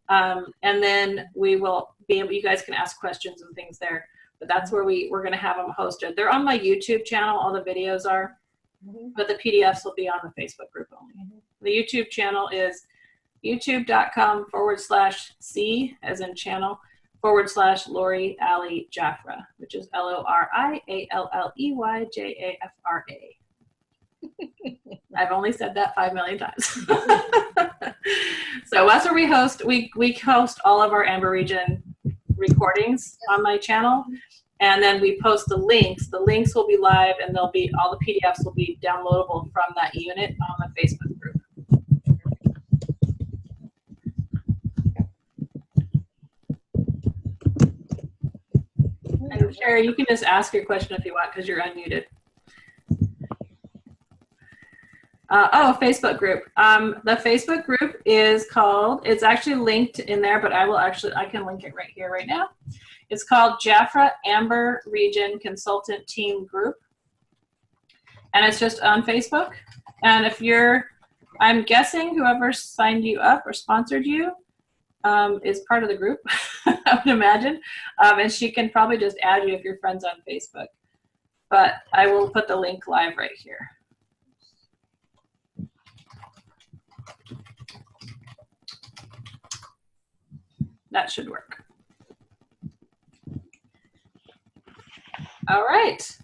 And then we will be able, you guys can ask questions and things there. But that's where we're going to have them hosted. They're on my YouTube channel. All the videos are. But the PDFs will be on the Facebook group only. The YouTube channel is youtube.com/C as in channel /Lori Alley Jaffra, which is LORIALLEYJAFRA. I've only said that 5 million times. So that's where we host. We host all of our Amber Region recordings on my channel, and then we post the links. The links will be live, and they'll be all the PDFs will be downloadable from that unit on the Facebook group. And Sherry, you can just ask your question if you want because you're unmuted. Facebook group. The Facebook group is called, it's actually linked in there, but I can link it right here, right now. It's called Jaffra Amber Region Consultant Team Group. And it's just on Facebook. And if I'm guessing whoever signed you up or sponsored you is part of the group, I would imagine. And she can probably just add you if you're friends on Facebook. But I will put the link live right here. That should work. All right.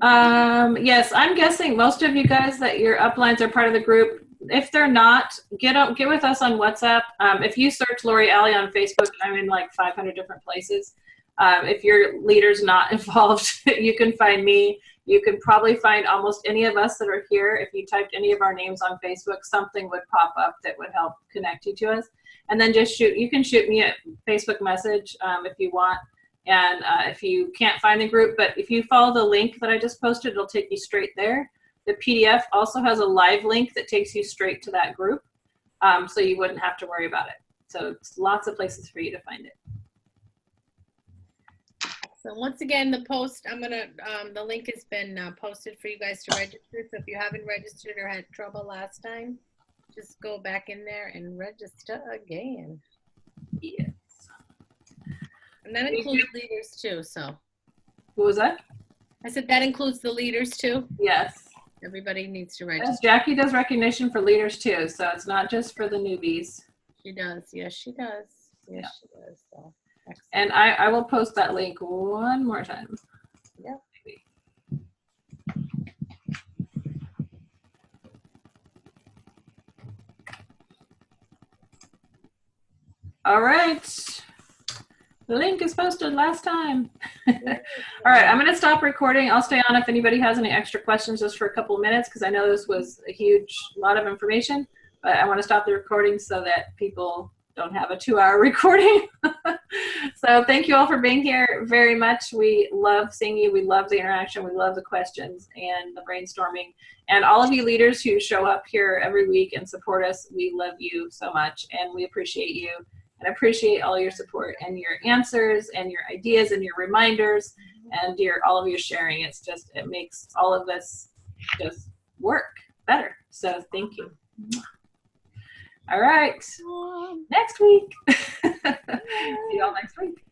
Yes, I'm guessing most of you guys that your uplines are part of the group. If they're not, get with us on WhatsApp. If you search Lori Alley on Facebook, I'm in like 500 different places. If your leader's not involved, you can find me. You can probably find almost any of us that are here. If you typed any of our names on Facebook, something would pop up that would help connect you to us. And then just you can shoot me a Facebook message if you want. And if you can't find the group, but if you follow the link that I just posted, it'll take you straight there. The PDF also has a live link that takes you straight to that group. So you wouldn't have to worry about it. So it's lots of places for you to find it. So once again, the post, the link has been posted for you guys to register. So if you haven't registered or had trouble last time, just go back in there and register again. Yes. And that includes leaders too, so. What was that? I said that includes the leaders too? Yes. Everybody needs to register. Yes, Jackie does recognition for leaders too, so it's not just for the newbies. She does. Yes, she does. Yes, she does. So, excellent. And I will post that link one more time. Yep. Maybe. All right. The link is posted last time. All right, I'm going to stop recording. I'll stay on if anybody has any extra questions just for a couple of minutes because I know this was a lot of information, but I want to stop the recording so that people don't have a 2-hour recording. So thank you all for being here very much. We love seeing you. We love the interaction. We love the questions and the brainstorming. And all of you leaders who show up here every week and support us, we love you so much and we appreciate you. And I appreciate all your support and your answers and your ideas and your reminders and all of your sharing. It makes all of this just work better. So thank you. All right. Next week. See y'all next week.